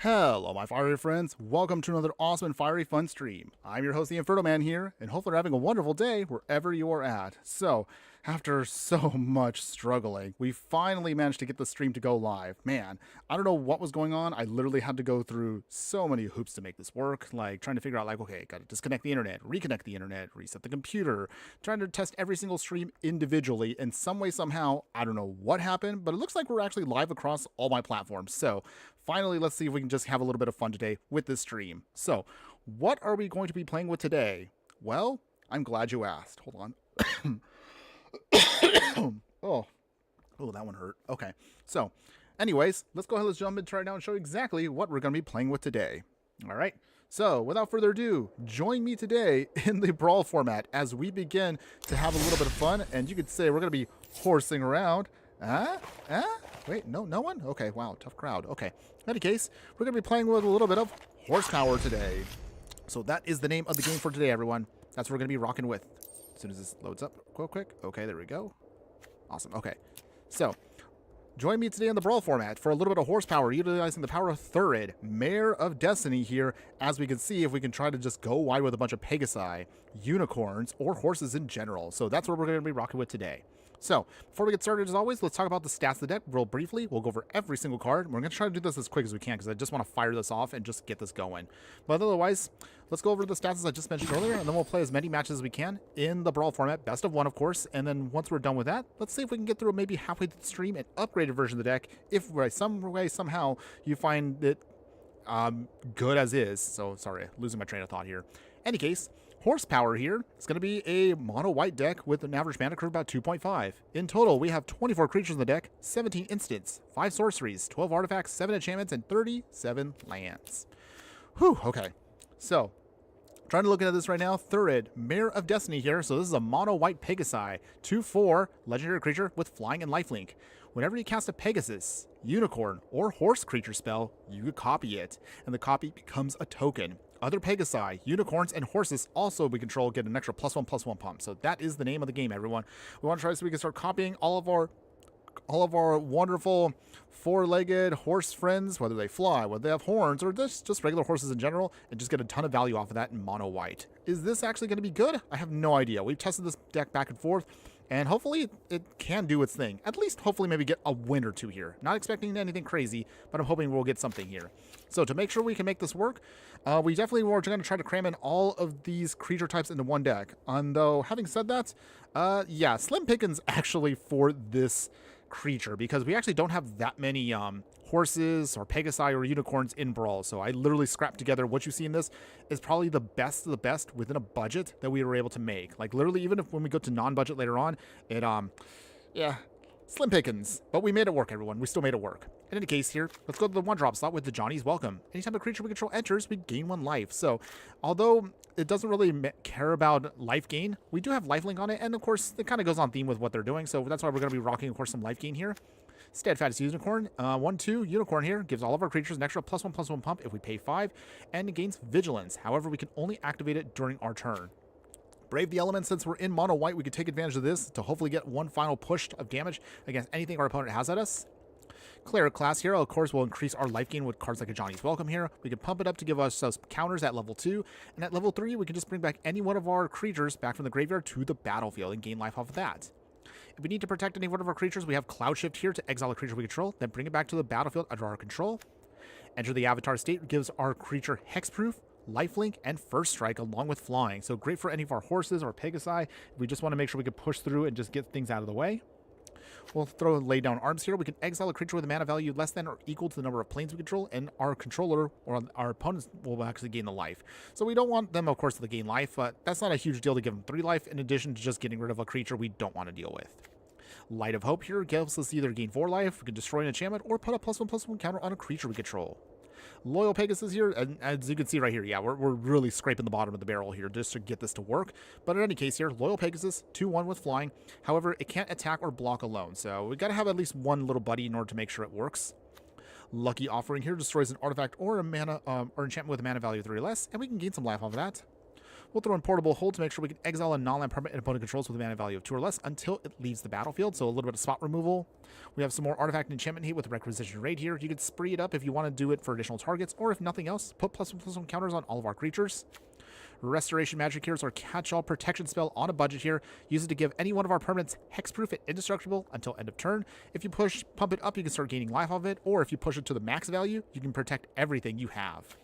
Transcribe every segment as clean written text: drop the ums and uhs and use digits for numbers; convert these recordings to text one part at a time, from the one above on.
Hello, my fiery friends. Welcome to another awesome and fiery fun stream. I'm your host, the Infernoman here, and hopefully you're having a wonderful day wherever you are at. So, after so much struggling, we finally managed to get the stream to go live. Man, I don't know what was going on. I literally had to go through so many hoops to make this work, like trying to figure out, like, okay, gotta disconnect the internet, reconnect the internet, reset the computer, trying to test every single stream individually in some way, somehow. I don't know what happened, but it looks like we're actually live across all my platforms. So, finally, let's see if we can just have a little bit of fun today with this stream. So, what are we going to be playing with today? Well, I'm glad you asked. Hold on. oh, that one hurt. Okay. So, anyways, let's go ahead. Let's jump into right now and show you exactly what we're going to be playing with today. All right. So, without further ado, join me today in the Brawl format as we begin to have a little bit of fun. And you could say we're going to be horsing around. Wait, no one? Okay, wow, tough crowd. Okay, in any case, we're going to be playing with a little bit of horsepower today. So that is the name of the game for today, everyone. That's what we're going to be rocking with. As soon as this loads up real quick. Okay, there we go. Awesome, okay. So, join me today in the Brawl format for a little bit of horsepower, utilizing the power of Thurid, Mare of Destiny here, as we can see if we can try to just go wide with a bunch of Pegasi, unicorns, or horses in general. So that's what we're going to be rocking with today. So, before we get started, as always, let's talk about the stats of the deck real briefly. We'll go over every single card. We're going to try to do this as quick as we can because I just want to fire this off and just get this going. But otherwise, let's go over the stats as I just mentioned earlier, and then we'll play as many matches as we can in the Brawl format, best of one, of course. And then once we're done with that, let's see if we can get through maybe halfway through the stream an upgraded version of the deck, if by some way, somehow, you find it good as is. So, sorry, losing my train of thought here. Any case, horsepower here is going to be a mono white deck with an average mana curve about 2.5. In total, we have 24 creatures in the deck, 17 instants, 5 sorceries, 12 artifacts, 7 enchantments, and 37 lands. Whew, okay. So, trying to look at this right now, Thurid, Mare of Destiny here. So this is a mono white Pegasi, 2/4 legendary creature with flying and lifelink. Whenever you cast a Pegasus, unicorn, or horse creature spell, you could copy it, and the copy becomes a token. Other Pegasi, unicorns, and horses also we control get an extra +1/+1 pump. So that is the name of the game, everyone. We want to try so we can start copying all of our wonderful four-legged horse friends, whether they fly, whether they have horns, or just regular horses in general, and just get a ton of value off of that in mono white. Is this actually going to be good? I have no idea. We've tested this deck back and forth, and hopefully it can do its thing. At least hopefully maybe get a win or two here. Not expecting anything crazy, but I'm hoping we'll get something here. So to make sure we can make this work, we definitely were going to try to cram in all of these creature types into one deck. And though, having said that, yeah, slim pickings actually for this creature, because we actually don't have that many horses or Pegasi or unicorns in Brawl. So I literally scrapped together what you see in this is probably the best of the best within a budget that we were able to make. Like literally, even if when we go to non-budget later on, it yeah, slim pickings, but we made it work, everyone. We still made it work. In any case here, let's go to the one-drop slot with the Johnny's Welcome. Anytime a creature we control enters, we gain 1 life. So, although it doesn't really care about life gain, we do have lifelink on it, and of course, it kind of goes on theme with what they're doing, so that's why we're going to be rocking, of course, some life gain here. Steadfast Unicorn, 1/2 Unicorn here, gives all of our creatures an extra +1/+1 pump if we pay 5, and it gains Vigilance. However, we can only activate it during our turn. Brave the Elements, since we're in mono white, we could take advantage of this to hopefully get one final push of damage against anything our opponent has at us. Cleric class here, of course, will increase our life gain with cards like a Johnny's Welcome here. We can pump it up to give us counters at level 2, and at level 3, we can just bring back any one of our creatures back from the graveyard to the battlefield and gain life off of that. If we need to protect any one of our creatures, we have Cloud Shift here to exile a creature we control, then bring it back to the battlefield under our control. Enter the Avatar state gives our creature Hexproof, lifelink, and first strike along with flying. So great for any of our horses or Pegasi. We just want to make sure we can push through and just get things out of the way. We'll lay down arms here. We can exile a creature with a mana value less than or equal to the number of planes we control, and our controller or our opponents will actually gain the life. So we don't want them, of course, to gain life, but that's not a huge deal to give them 3 life in addition to just getting rid of a creature we don't want to deal with. Light of Hope here gives us either gain 4 life, we can destroy an enchantment, or put a +1/+1 counter on a creature we control. Loyal Pegasus here, and as you can see right here, yeah, we're really scraping the bottom of the barrel here just to get this to work. But in any case here, Loyal Pegasus, 2/1 with flying. However, it can't attack or block alone, so we got to have at least one little buddy in order to make sure it works. Lucky Offering here destroys an artifact or a mana or enchantment with a mana value of 3 or less, and we can gain some life off of that. We'll throw in Portable Hold to make sure we can exile a non-land permanent an opponent controls with a mana value of 2 or less until it leaves the battlefield, so a little bit of spot removal. We have some more Artifact and Enchantment Heat with Requisition Raid here. You can spree it up if you want to do it for additional targets, or if nothing else, put +1/+1 counters on all of our creatures. Restoration Magic here is our catch-all protection spell on a budget here. Use it to give any one of our permanents hexproof and indestructible until end of turn. If you pump it up, you can start gaining life off of it, or if you push it to the max value, you can protect everything you have.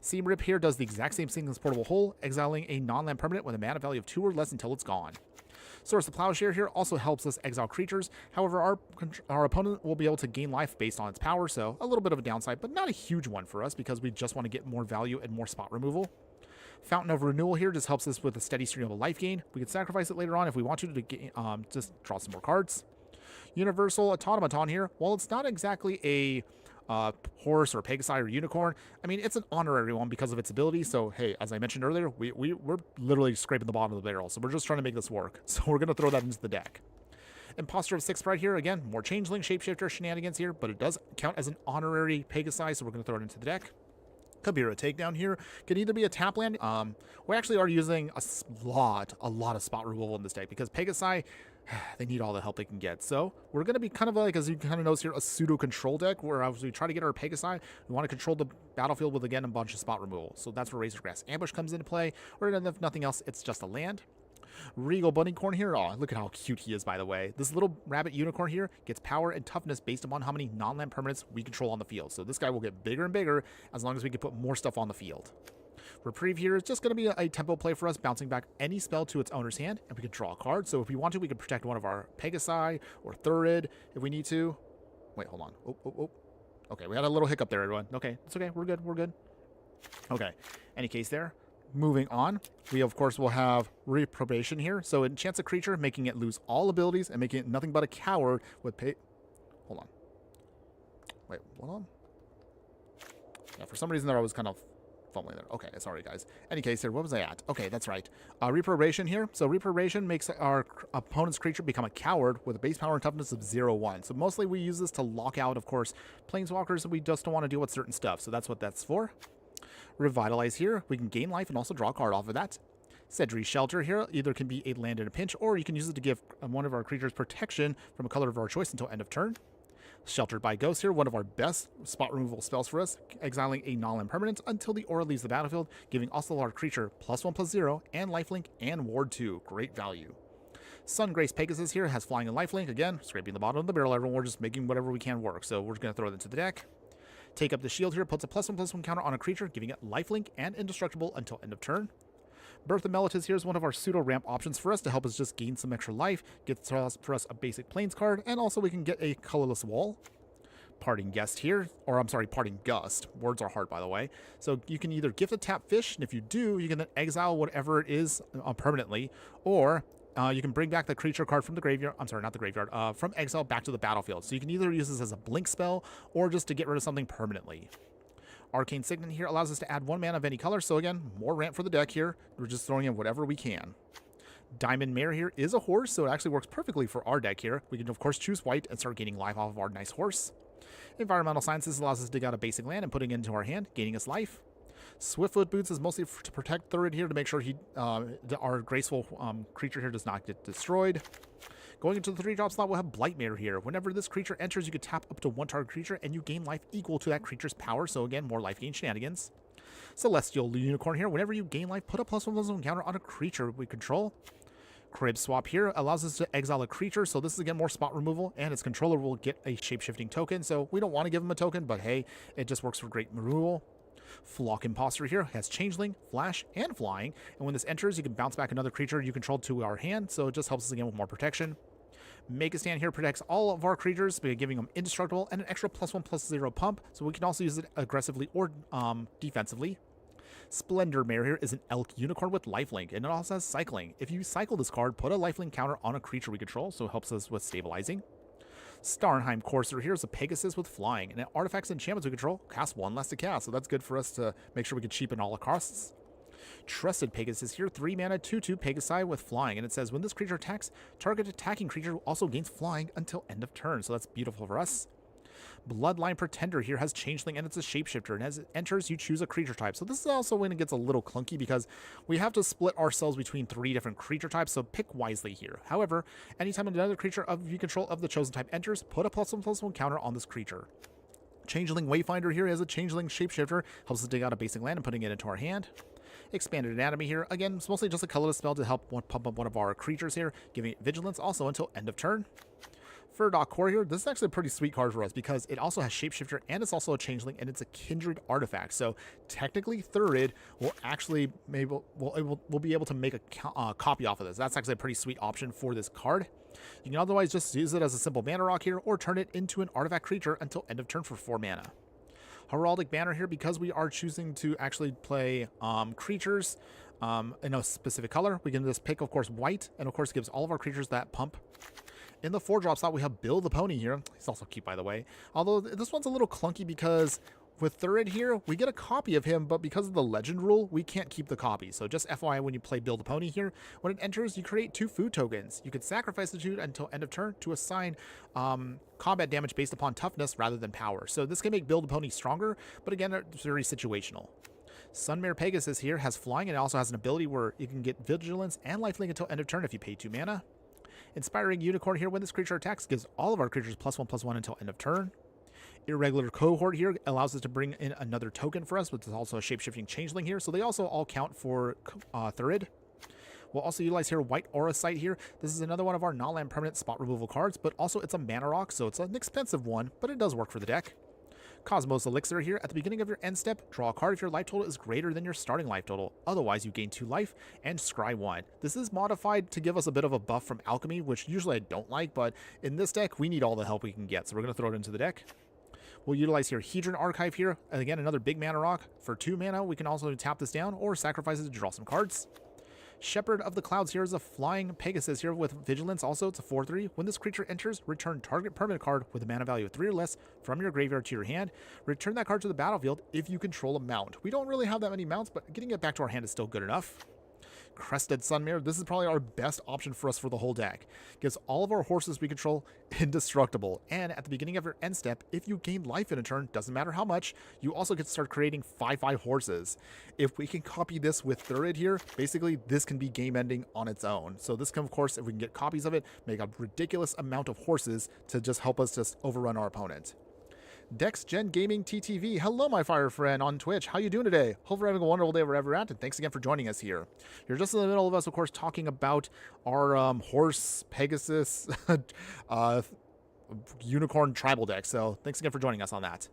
Seam Rip here does the exact same thing as Portable Hole, exiling a non-land permanent with a mana value of 2 or less until it's gone. Source of Plowshare here also helps us exile creatures. However, our opponent will be able to gain life based on its power, so a little bit of a downside, but not a huge one for us because we just want to get more value and more spot removal. Fountain of Renewal here just helps us with a steady stream of a life gain. We can sacrifice it later on if we want to just draw some more cards. Universal Automaton here, while it's not exactly a horse or Pegasus or unicorn, I mean, it's an honorary one because of its ability. So, hey, as I mentioned earlier, we're literally scraping the bottom of the barrel. So we're just trying to make this work. So we're going to throw that into the deck. Imposter of Six Pride here, again, more Changeling, Shapeshifter shenanigans here, but it does count as an honorary Pegasus, so we're going to throw it into the deck. Kabira Takedown here can either be a tap land. We actually are using a lot of spot removal in this deck because Pegasi, they need all the help they can get. So we're going to be kind of like, as you kind of notice here, a pseudo control deck where as we try to get our Pegasi, we want to control the battlefield with, again, a bunch of spot removal. So that's where Razorgrass Ambush comes into play, or if nothing else, it's just a land. Regal Bunnycorn here. Oh, look at how cute he is, by the way. This little rabbit unicorn here gets power and toughness based upon how many non-land permanents we control on the field. So this guy will get bigger and bigger as long as we can put more stuff on the field. Reprieve here is just going to be a tempo play for us, bouncing back any spell to its owner's hand, and we can draw a card. So if we want to, we can protect one of our Pegasi or Thurid if we need to. Wait, hold on. Oh. Okay, we had a little hiccup there, everyone. Okay, it's okay. We're good. Okay, any case there. Moving on, we of course will have Reprobation here. So it enchants a creature, making it lose all abilities and making it nothing but a coward with Hold on. Wait, hold on. Yeah, for some reason there I was kind of fumbling there. Okay, sorry guys. Any case here, what was I at? Okay, that's right. Reprobation here. So Reprobation makes our opponent's creature become a coward with a base power and toughness of 0/1. So mostly we use this to lock out, of course, planeswalkers that we just don't want to deal with certain stuff. So that's what that's for. Revitalize here, we can gain life and also draw a card off of that. Sedri Shelter here either can be a land in a pinch, or you can use it to give one of our creatures protection from a color of our choice until end of turn. Sheltered by Ghost here, one of our best spot removal spells for us, exiling a non-land permanent until the aura leaves the battlefield, giving also our creature +1/+0 and lifelink and ward 2. Great value. Sungrace Pegasus here has flying and lifelink, again, scraping the bottom of the barrel. Everyone, we're just making whatever we can work, so we're going to throw it into the deck. Take Up the Shield here puts a +1/+1 counter on a creature, giving it lifelink and indestructible until end of turn. Birth of Meletis here is one of our pseudo ramp options for us to help us just gain some extra life, get for us a basic plains card, and also we can get a colorless wall. Parting Guest here, or I'm sorry, Parting Gust. Words are hard, by the way. So you can either gift a tap fish, and if you do, you can then exile whatever it is permanently, or you can bring back the creature card from the graveyard. I'm sorry, not the graveyard. From exile back to the battlefield. So you can either use this as a blink spell or just to get rid of something permanently. Arcane Signet here allows us to add 1 mana of any color. So again, more ramp for the deck here. We're just throwing in whatever we can. Diamond Mare here is a horse, so it actually works perfectly for our deck here. We can, of course, choose white and start gaining life off of our nice horse. Environmental Sciences allows us to dig out a basic land and putting it into our hand, gaining us life. Swiftfoot Boots is mostly to protect Thurid here to make sure our graceful creature here does not get destroyed. Going into the 3-drop slot, we'll have Blightmare here. Whenever this creature enters, you can tap up to 1 target creature and you gain life equal to that creature's power. So again, more life gain shenanigans. Celestial Unicorn here. Whenever you gain life, put a +1/+1 counter on a creature we control. Crib Swap here allows us to exile a creature, so this is again more spot removal, and its controller will get a shape-shifting token. So we don't want to give him a token, but hey, it just works for great removal. Flock Imposter here has Changeling, Flash, and Flying, and when this enters, you can bounce back another creature you control to our hand, so it just helps us again with more protection. Make a Stand here protects all of our creatures by giving them indestructible and an extra +1/+0 pump, so we can also use it aggressively or defensively. Splendor Mare here is an elk unicorn with lifelink, and it also has cycling. If you cycle this card, put a lifelink counter on a creature we control, so it helps us with stabilizing. Starnheim Courser here is a Pegasus with flying, and artifacts and enchantments we control cost 1 less to cast, so that's good for us to make sure we can cheapen all the costs. Trusted Pegasus here, 3 mana, 2/2 Pegasi with flying, and it says when this creature attacks, target attacking creature also gains flying until end of turn, so that's beautiful for us. Bloodline Pretender here has Changeling, and it's a shapeshifter, and as it enters, you choose a creature type. So this is also when it gets a little clunky because we have to split ourselves between 3 different creature types, so pick wisely here. However, anytime another creature of your control of the chosen type enters, put a +1/+1 counter on this creature. Changeling Wayfinder here has a Changeling shapeshifter, helps us dig out a basic land and putting it into our hand. Expanded Anatomy here, again, it's mostly just a colorless spell to help pump up one of our creatures here, giving it vigilance also until end of turn. Furdok Core here, this is actually a pretty sweet card for us because it also has Shapeshifter and it's also a Changeling and it's a Kindred artifact. So technically Thurid will actually will be able to make a copy off of this. That's actually a pretty sweet option for this card. You can otherwise just use it as a simple mana rock here or turn it into an artifact creature until end of turn for 4 mana. Heraldic Banner here, because we are choosing to actually play creatures in a specific color, we can just pick, of course, white, and of course gives all of our creatures that pump. In the 4-drop slot, we have Bill the Pony here. He's also cute, by the way. Although this one's a little clunky because with Thurid here, we get a copy of him, but because of the legend rule, we can't keep the copy. So just FYI, when you play Bill the Pony here, when it enters, you create 2 food tokens. You can sacrifice the 2 until end of turn to assign combat damage based upon toughness rather than power. So this can make Bill the Pony stronger, but again, it's very situational. Sunmare Pegasus here has flying and it also has an ability where you can get vigilance and lifelink until end of turn if you pay 2 mana. Inspiring Unicorn here, when this creature attacks, gives all of our creatures +1/+1 until end of turn. Irregular Cohort here allows us to bring in another token for us, which is also a shapeshifting changeling here, so they also all count for Thurid. We'll also utilize here White Aura Sight here. This is another one of our non-land permanent spot removal cards, but also it's a mana rock, so it's an expensive one, but it does work for the deck. Cosmos Elixir here. At the beginning of your end step, draw a card if your life total is greater than your starting life total. Otherwise, you gain 2 life and scry 1. This is modified to give us a bit of a buff from Alchemy, which usually I don't like, but in this deck, we need all the help we can get, so we're going to throw it into the deck. We'll utilize here Hedron Archive here. And again, another big mana rock. For 2 mana, we can also tap this down or sacrifice it to draw some cards. Shepherd of the Clouds here is a flying Pegasus here with vigilance. Also, it's a 4/3. When this creature enters, return target permanent card with a mana value of 3 or less from your graveyard to your hand. Return that card to the battlefield if you control a mount. We don't really have that many mounts, but getting it back to our hand is still good enough. Crested Sunmare, this is probably our best option for us for the whole deck. Gives all of our horses we control indestructible, and at the beginning of your end step, if you gain life in a turn, doesn't matter how much, you also get to start creating 5/5 horses. If we can copy this with Thurid here, basically this can be game ending on its own. So this can, of course, if we can get copies of it, make a ridiculous amount of horses to just help us just overrun our opponent. Dex Gen Gaming TTV, hello my fire friend on Twitch, how you doing today? Hope you're having a wonderful day wherever you're at, and thanks again for joining us here. You're just in the middle of us, of course, talking about our horse Pegasus unicorn tribal deck, so thanks again for joining us on that.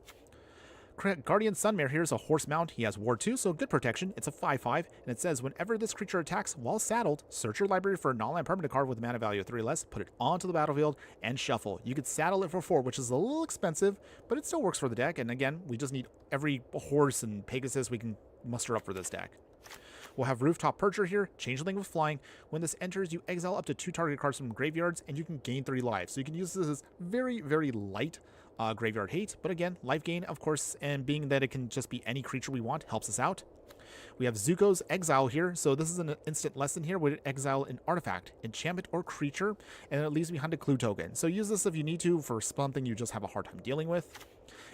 Guardian Sunmare here is a horse mount. He has Ward 2, so good protection. It's a 5/5, and it says whenever this creature attacks while saddled, search your library for a non-land permanent card with a mana value of 3 or less, put it onto the battlefield, and shuffle. You could saddle it for 4, which is a little expensive, but it still works for the deck, and again, we just need every horse and Pegasus we can muster up for this deck. We'll have Rooftop Percher here, Changeling with Flying. When this enters, you exile up to 2 target cards from graveyards, and you can gain 3 lives. So you can use this as very, very light graveyard hate, but again, life gain, of course, and being that it can just be any creature we want, helps us out. We have Zuko's Exile here, so this is an instant lesson here where it exile an artifact, enchantment, or creature, and it leaves behind a clue token. So use this if you need to for something you just have a hard time dealing with.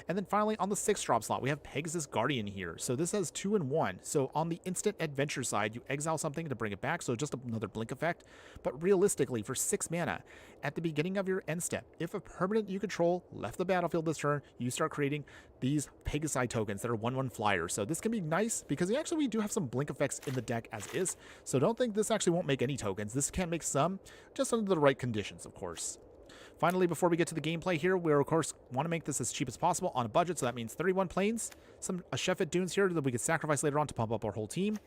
And then finally, on the 6-drop slot, we have Pegasus Guardian here. So this has 2 and 1. So on the instant adventure side, you exile something to bring it back, so just another blink effect. But realistically, for 6 mana, at the beginning of your end step, if a permanent you control left the battlefield this turn, you start creating these Pegasi tokens that are 1/1 flyers. So this can be nice because we do have some blink effects in the deck as is. So don't think this actually won't make any tokens. This can make some, just under the right conditions, of course. Finally, before we get to the gameplay here, we of course want to make this as cheap as possible on a budget, so that means 31 planes, a Sheffet Dunes here that we can sacrifice later on to pump up our whole team.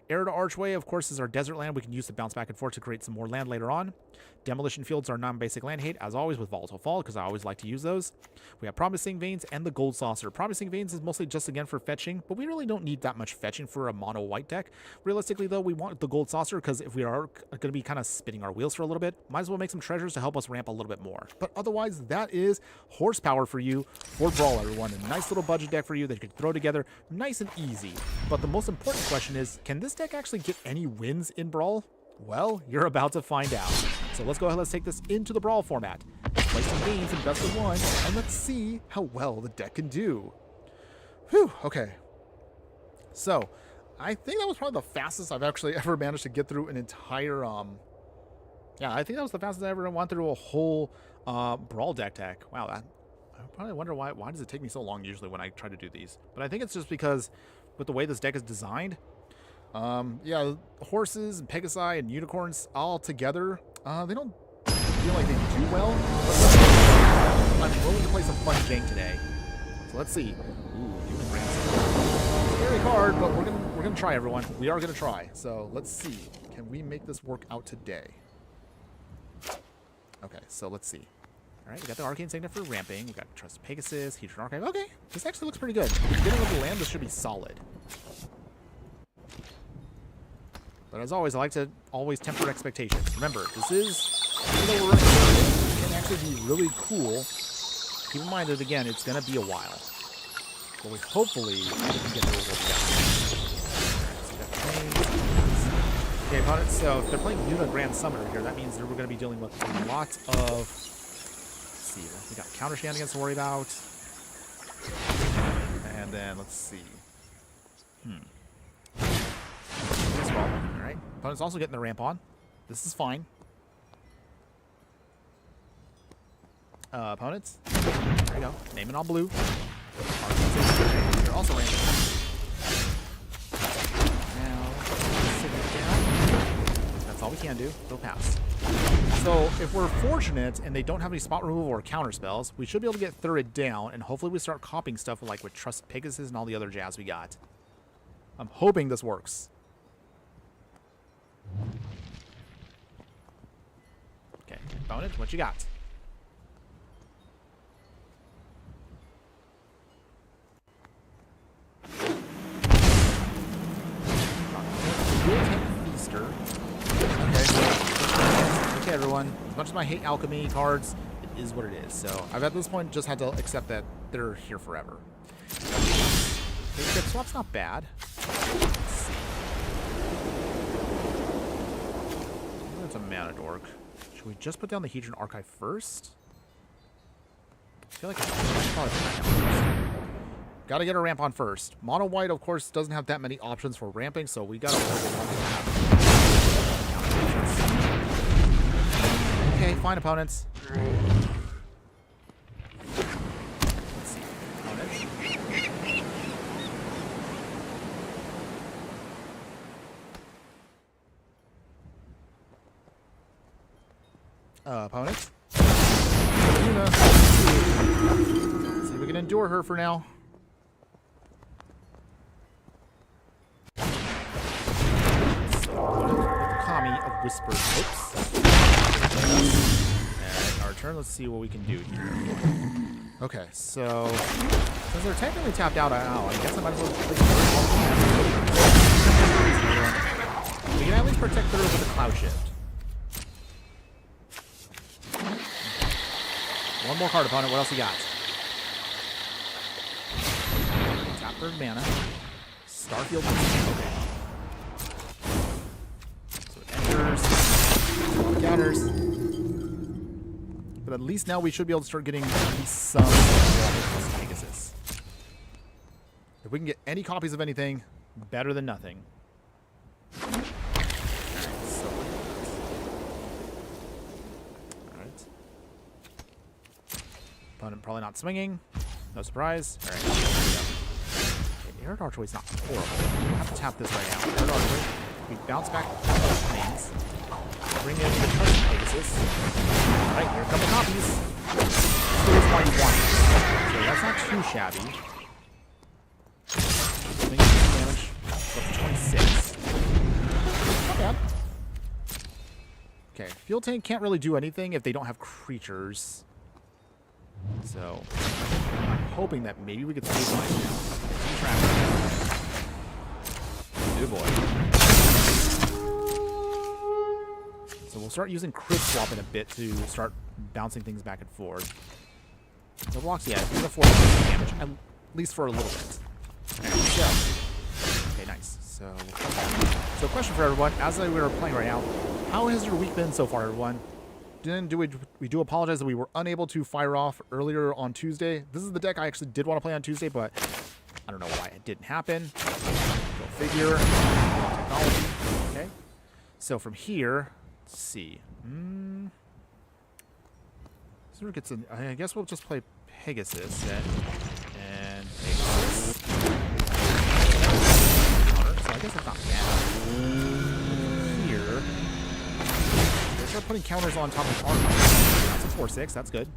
Erida Archway, of course, is our desert land we can use to bounce back and forth to create some more land later on. Demolition Fields are non-basic land hate, as always, with Volatile Fall, because I always like to use those. We have Promising Veins and the Gold Saucer. Promising Veins is mostly just, again, for fetching, but we really don't need that much fetching for a mono-white deck. Realistically, though, we want the Gold Saucer, because if we are going to be kind of spinning our wheels for a little bit, might as well make some treasures to help us ramp a little bit more. But otherwise, that is horsepower for you for Brawl, everyone. A nice little budget deck for you that you can throw together nice and easy. But the most important question is, can this deck actually get any wins in Brawl? Well, you're about to find out. So let's go ahead, let's take this into the Brawl format. play some games in best of one, and let's see how well the deck can do. Whew, okay. So, I think that was probably the fastest I've actually ever managed to get through an entire, yeah, I think that was the fastest I ever went through a whole Brawl deck. Wow, I probably wonder why does it take me so long usually when I try to do these. But I think it's just because with the way this deck is designed, yeah, horses and Pegasi and unicorns all together, they don't feel like they do well. But I'm willing to play some fun jank today. So let's see. Ooh, human ransom. Scary card, but we're gonna try, everyone. We are gonna try. So let's see. Can we make this work out today? Okay, so let's see. All right, we got the Arcane Signet for ramping. We got Trust Pegasus, Heatran Archive. Okay, this actually looks pretty good. Getting with the land, this should be solid. But as always, I like to always temper expectations. Remember, this is, even though we're it can actually be really cool. Keep in mind that, again, it's going to be a while. But we hopefully can get through what we got. Okay, opponents, so if they're playing Yuna Grand Summoner here, that means that we're going to be dealing with a lot of... Let's see, we got counter shenanigans to worry about. And then, let's see. Alright, opponent's also getting the ramp on. This is fine. Opponents, there you go. Name it on blue. You're also ramping. Now, sit it down. That's all we can do. They'll pass. So, if we're fortunate and they don't have any spot removal or counter spells, we should be able to get Thurid down, and hopefully we start copying stuff like with Trust Pegasus and all the other jazz we got. I'm hoping this works. Okay, opponent, what you got? Feaster. Okay, everyone. As much as I hate alchemy cards, it is what it is. So I've at this point just had to accept that they're here forever. Okay, swap's not bad. Let's see. That's a mana dork. Should we just put down the Heatran Archive first? I feel like I should probably put that down first. Gotta get a ramp on first. Mono white, of course, doesn't have that many options for ramping, so we gotta. Okay, fine, opponents. Let's see. Opponents. Opponents. Let's see if we can endure her for now. Kami of Whispered Hopes. And our turn, let's see what we can do here. Okay, so since they're technically tapped out, I guess I might as well play Thurid. We can at least protect Thurid with a Cloud Shift. One more card, opponent. What else you got? Tap third mana. Starfield. Okay. Counters. But at least now we should be able to start getting at least some Pegasus. If we can get any copies of anything, better than nothing. Alright, so alright. Opponent probably not swinging. No surprise. Alright. Okay, Air Archway's not horrible. We'll have to tap this right now. Air Archway. We bounce back those planes. Bring in the Trust Pegasus. Alright, here come the copies. Here's why you want it. So that's not too shabby. Damage up to 26. Not bad. Okay, Fuel Tank can't really do anything if they don't have creatures. So, I'm hoping that maybe we could save mine now. Good boy. So we'll start using Crit Swap in a bit to start bouncing things back and forth. The blocks, yeah, it's going to force damage, at least for a little bit. Alright, so. Okay, nice. So question for everyone, as we were playing right now, how has your week been so far, everyone? we do apologize that we were unable to fire off earlier on Tuesday. This is the deck I actually did want to play on Tuesday, but I don't know why it didn't happen. Go figure. Technology. Okay. So from here, let's see. So it gets I guess we'll just play Pegasus and Pegasus. So I guess it's not bad. Here. They start putting counters on top of armor. That's a 4-6. That's good.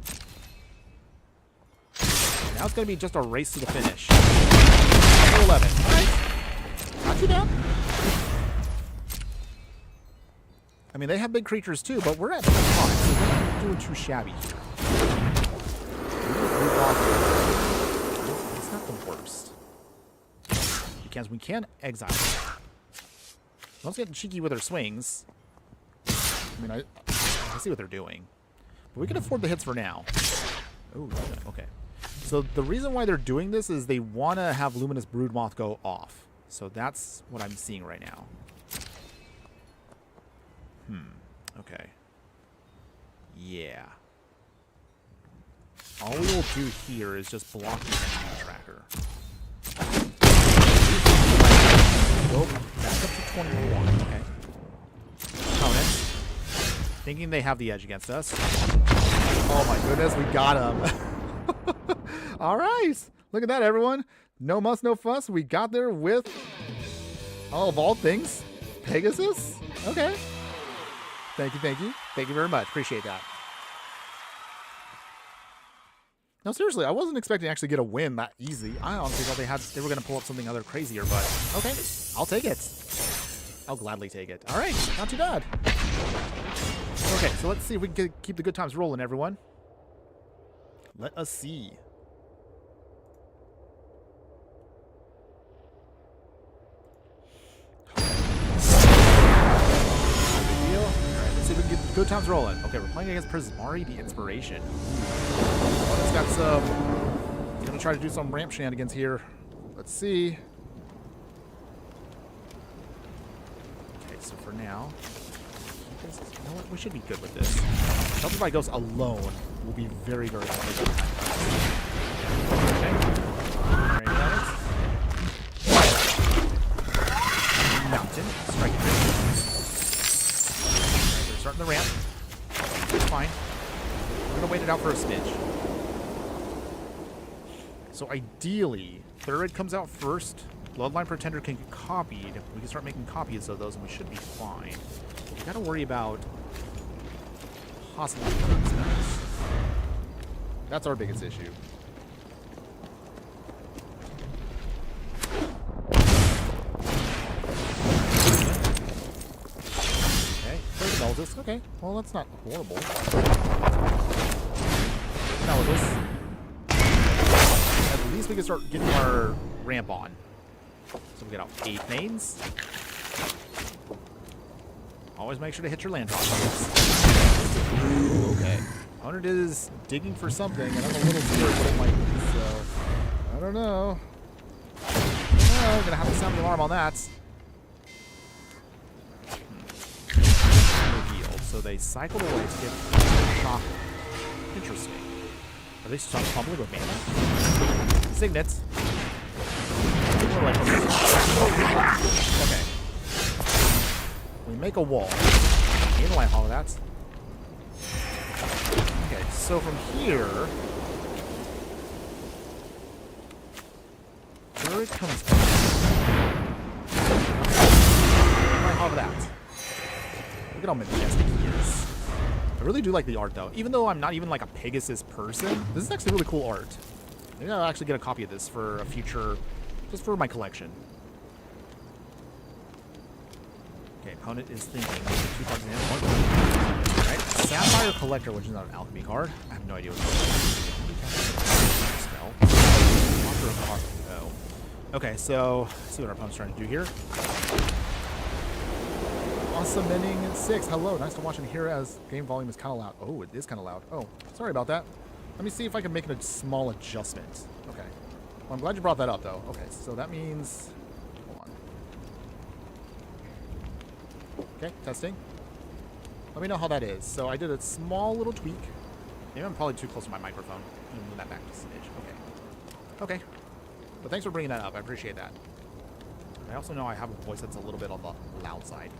Now it's going to be just a race to the finish. Number 11. All right. Not too bad. I mean, they have big creatures too, but we're at 5, so we're not doing too shabby here. It's not the worst. Because we can exile. Let's get cheeky with our swings. I mean, I see what they're doing. But we can afford the hits for now. Oh, okay. So the reason why they're doing this is they want to have Luminous Broodmoth go off. So that's what I'm seeing right now. Okay. Yeah. All we will do here is just block the enemy tracker. Go back up to 21. Okay. Opponent. Thinking they have the edge against us. Oh my goodness, we got him. All right. Look at that, everyone. No muss, no fuss. We got there with, oh, of all things, Pegasus. Okay. Thank you, thank you. Thank you very much. Appreciate that. No, seriously, I wasn't expecting to actually get a win that easy. I honestly thought they were going to pull up something other crazier, but okay, I'll take it. I'll gladly take it. All right, not too bad. Okay, so let's see if we can keep the good times rolling, everyone. Let us see. See if we can get good times rolling. Okay, we're playing against Prismari, the Inspiration. It's got some... He's going to try to do some ramp shenanigans here. Let's see. Okay, so for now... You know what? We should be good with this. Shelterby goes alone will be very, very hard. Okay. Ready for Mountain. Strike it. Starting the ramp. It's fine. We're going to wait it out for a smidge. So ideally, Thurid comes out first. Bloodline Pretender can get copied. We can start making copies of those and we should be fine. We got to worry about possibly Thurid's. That's our biggest issue. Okay, well that's not horrible. Now with this, at least we can start getting our ramp on. So we get out 8 mains. Always make sure to hit your land drops. Okay. Opponent is digging for something, and I'm a little scared what it might be, so I don't know. I'm gonna have to sound the alarm on that. So they cycled away to get shock. Interesting. Are they stuck fumbling with mana? Signets. Okay. We make a wall. You know all of that. Okay, so from here, where it comes from. All of that. Look at how majestic he is. I really do like the art, though. Even though I'm not even like a Pegasus person, this is actually really cool art. Maybe I'll actually get a copy of this for a future, just for my collection. Okay, opponent is thinking. 2 cards in hand. Alright, Sapphire Collector, which is not an alchemy card. I have no idea what this is. Spell. Monster of Card. Oh. Okay, so let's see what our opponent's trying to do here. Awesome ending 6. Hello, nice to watch and hear as game volume is kind of loud. Oh, it is kind of loud. Oh, sorry about that. Let me see if I can make a small adjustment. Okay. Well, I'm glad you brought that up, though. Okay, so that means... Hold on. Okay, testing. Let me know how that is. So I did a small little tweak. Maybe I'm probably too close to my microphone. Let me move that back to smidge. Okay. Okay. But thanks for bringing that up. I appreciate that. I also know I have a voice that's a little bit on the loud side.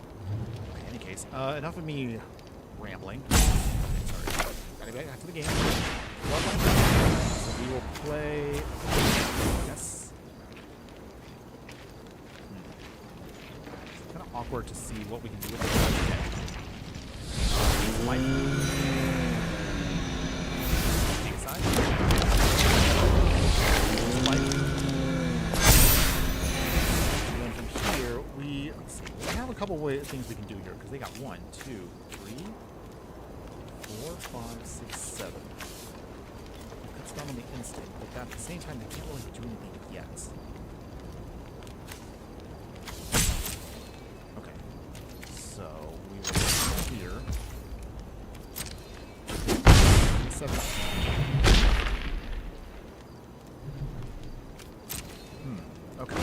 Okay, in any case, enough of me rambling. Okay, sorry. Gotta get back to the game. So we will play... Yes. It's kind of awkward to see what we can do with it. A couple things we can do here because they got 1, 2, 3, 4, 5, 6, 7. It cuts down on the instant, but at the same time, they can't really do anything yet. Okay, so we will come here. 7. Okay.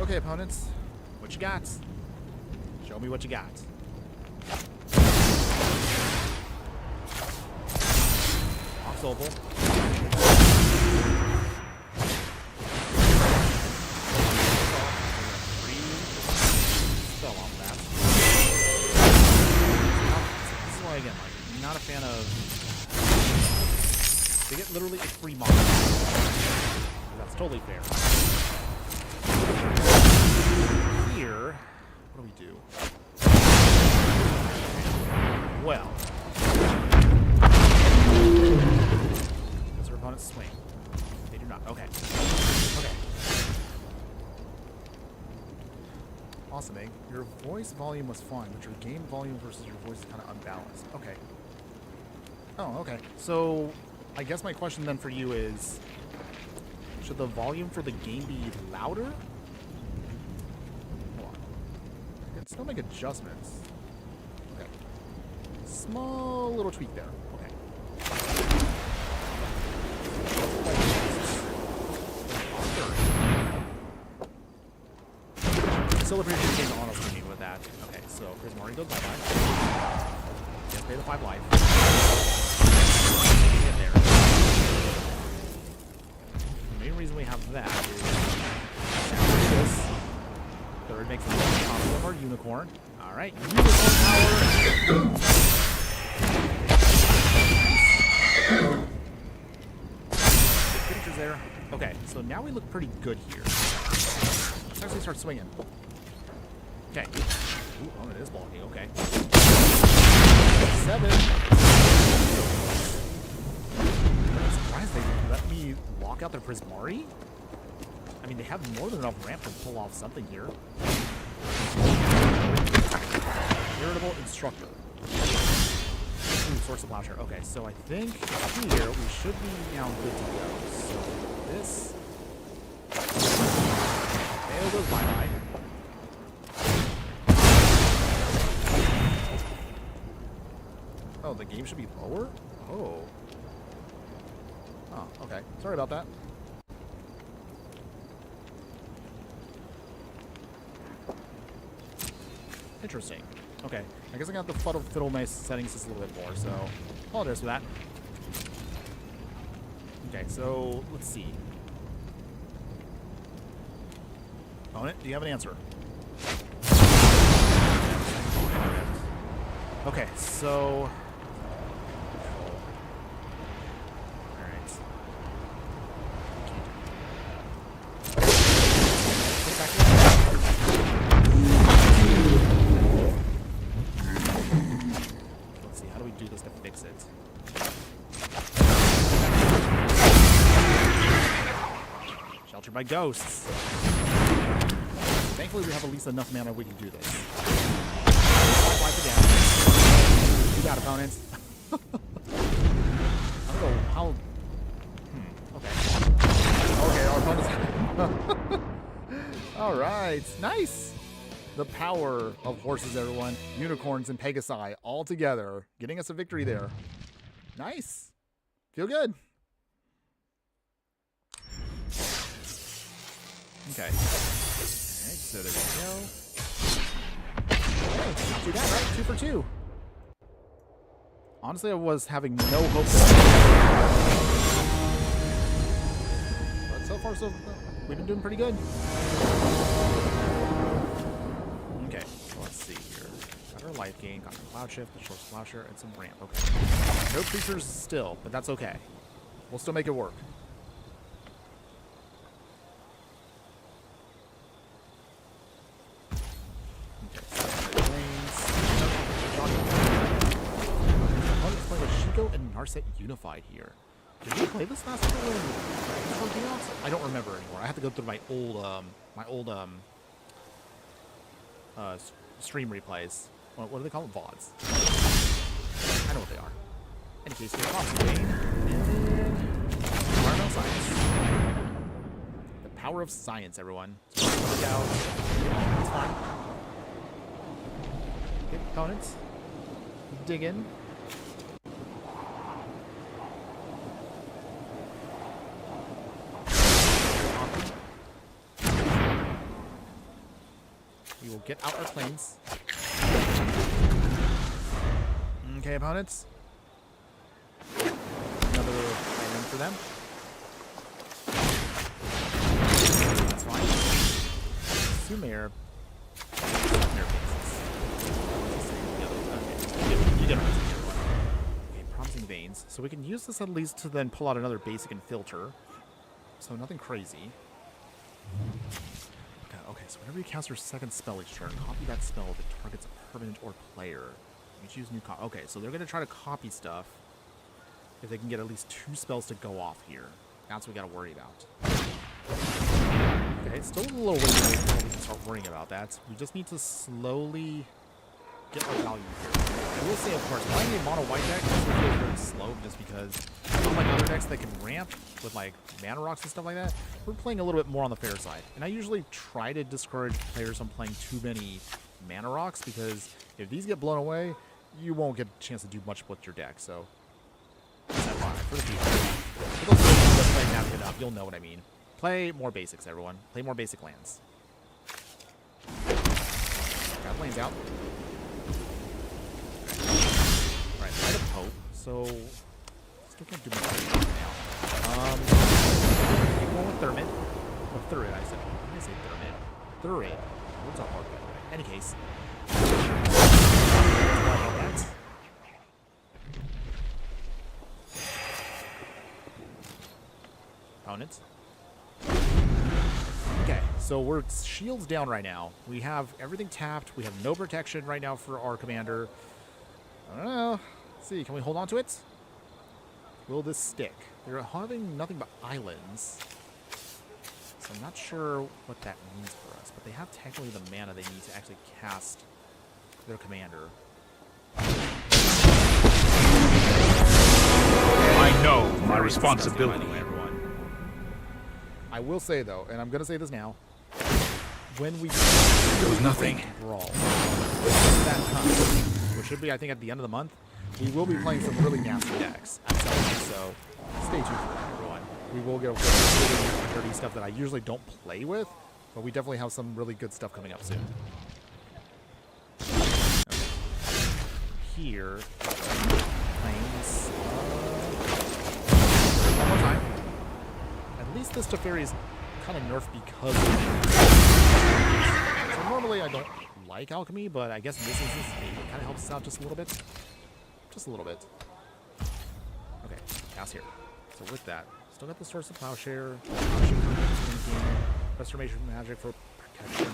Okay, opponents. What you got? Show me what you got. Off Opal. Fell off that. This is why, again, like, I'm not a fan of... They get literally a free model. That's totally fair. Here, what do we do? Well, does our opponent swing? They do not. Okay. Okay. Awesome, Egg. Your voice volume was fine, but your game volume versus your voice is kind of unbalanced. Okay. Oh, okay. So, I guess my question then for you is, should the volume for the game be louder? Hold on. I can still make adjustments. Okay. Small little tweak there. Okay. Still appreciate getting auto swinging with that. Okay, so here's Mare goes bye-bye. Just pay the 5 life. Get there. The main reason we have that is this. Third makes a combo of our unicorn. Alright, unicorn power. Creatures there. Okay, so now we look pretty good here. Let's actually start swinging. Okay. Ooh, oh, it is blocking. Okay. 7. I'm surprised they let me lock out their Prismari. I mean, they have more than enough ramp to pull off something here. Irritable Instructor. Ooh, Source of Plowshare. Okay, so I think here we should be now good to go. So this... There goes bye-bye. Oh, the game should be lower? Oh. Oh, okay. Sorry about that. Interesting. Okay. I guess I got to fiddle my settings just a little bit more, so apologize for that. Okay, so let's see. Opponent, do you have an answer? Okay, so... Alright. Let's see, how do we do this to fix it? Sheltered by ghosts. Thankfully, we have at least enough mana we can do this. Wipe again. You got opponents. I don't know how... Okay. Okay, our opponents... Alright, nice! The power of horses, everyone. Unicorns and Pegasi all together. Getting us a victory there. Nice. Feel good. Okay. Alright, so there we go. not too bad, right? 2 for 2. Honestly, I was having no hope that... But so far, we've been doing pretty good. Okay, so let's see here. Got our life gain, got some cloud shift, the short splasher, and some ramp. Okay. No creatures still, but that's okay. We'll still make it work. Okay, so opponent's playing with Shiko and Narset Unified here. Did we play this last time? I don't remember anymore. I have to go through my old stream replays. What do they call them? VODs. I know what they are. In case you're possibly environmental science. The power of science, everyone. So look out. It's fine. Okay, opponents. Dig in. We will get out our planes. Okay, opponents. Another island for them. That's fine. Sumer. You get okay, promising veins. So we can use this at least to then pull out another basic and filter. So nothing crazy. Okay, so whenever you cast your second spell each turn, copy that spell if it targets a permanent or player. You choose new okay, so they're going to try to copy stuff if they can get at least 2 spells to go off here. That's what we got to worry about. Okay, still a little way before we can start worrying about that. We just need to slowly get our value here. I will say, of course, playing a mono white deck is really very slow just because unlike other decks that can ramp with like mana rocks and stuff like that, we're playing a little bit more on the fair side. And I usually try to discourage players from playing too many mana rocks because if these get blown away, you won't get a chance to do much with your deck. So that's fine for the future. For those of you that play Navigate Up, you'll know what I mean. Play more basics, everyone. Play more basic lands. Got lands out. Alright, I have hope, so still can't do much right now. Keep going with Thurid. Oh, Thurid, I said. What did I say? Thurid. What's up, hard? Any case. Opponents. Okay, so we're shields down right now. We have everything tapped. We have no protection right now for our commander. I don't know. Let's see, can we hold on to it? Will this stick? They're having nothing but islands. So I'm not sure what that means for us, but they have technically the mana they need to actually cast their commander. I know my responsibility. I will say though, and I'm gonna say this now, when we there was nothing Brawl that time, which should be I think at the end of the month, we will be playing some really nasty decks at some point, so stay tuned for that, everyone. We will get really dirty stuff that I usually don't play with, but we definitely have some really good stuff coming up soon. Okay. Here, planes. One more time. At least this Teferi is kind of nerfed because of so normally I don't like alchemy, but I guess in this instance it kind of helps us out just a little bit. Just a little bit. Okay, pass here. So with that, still got the source of plowshare, restoration magic for protection.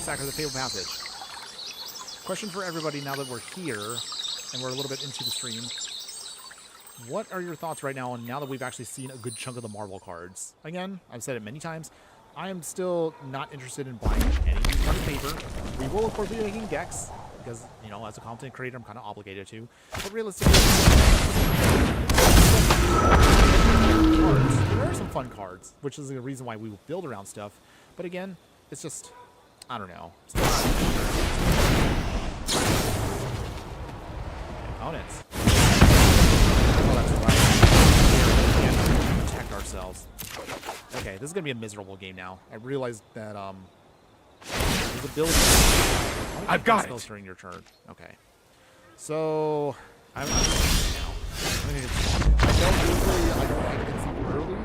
Sacker the Fatal Passage. Question for everybody now that we're here and we're a little bit into the stream. What are your thoughts right now on now that we've actually seen a good chunk of the Marvel cards? Again, I've said it many times, I am still not interested in buying any card paper. We will, of course, be making decks, because, you know, as a content creator, I'm kind of obligated to. But realistically, there are some fun cards, which is the reason why we will build around stuff. But again, it's just, I don't know. Opponents. Oh, that's right. Protect ourselves. Okay, this is gonna be a miserable game now. I realized that His ability. I've got spells it. during your turn. Okay. So I'm not doing it now. I'm gonna I don't like it early,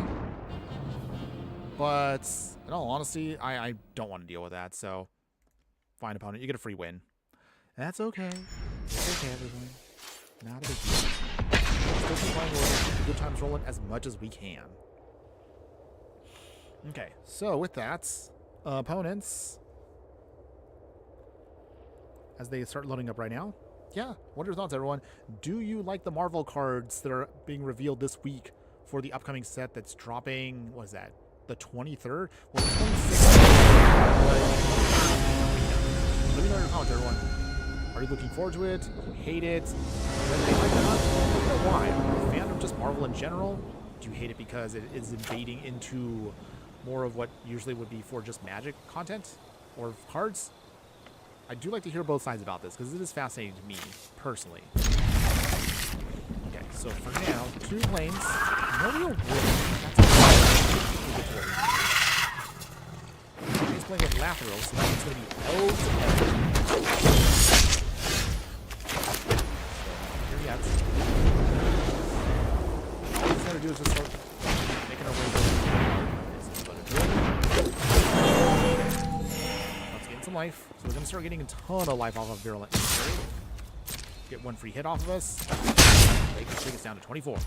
but in all honesty, I don't want to deal with that. So fine, opponent, you get a free win. That's okay. It's okay, everyone. Not a big deal. Still keep playing. We'll keep the good times rolling as much as we can. Okay, so with that, opponents, as they start loading up right now. Yeah, what are your thoughts, everyone? Do you like the Marvel cards that are being revealed this week for the upcoming set that's dropping, what is that, the 23rd? Well, the 26th. Let me know in your comments, everyone. Are you looking forward to it? Do you hate it? Whether they like it or not, let me know why. Are you a fan of just Marvel in general? Do you hate it because it is invading into more of what usually would be for just Magic content or cards? I do like to hear both sides about this because it is fascinating to me personally. Okay, so for now, 2 lanes. No real win. He's playing with Lateral, so that means going to be elves and here he is. All he's got to do is just start making our way some life, so we're going to start getting a ton of life off of Virulent. Get 1 free hit off of us. They can take us down to 24. We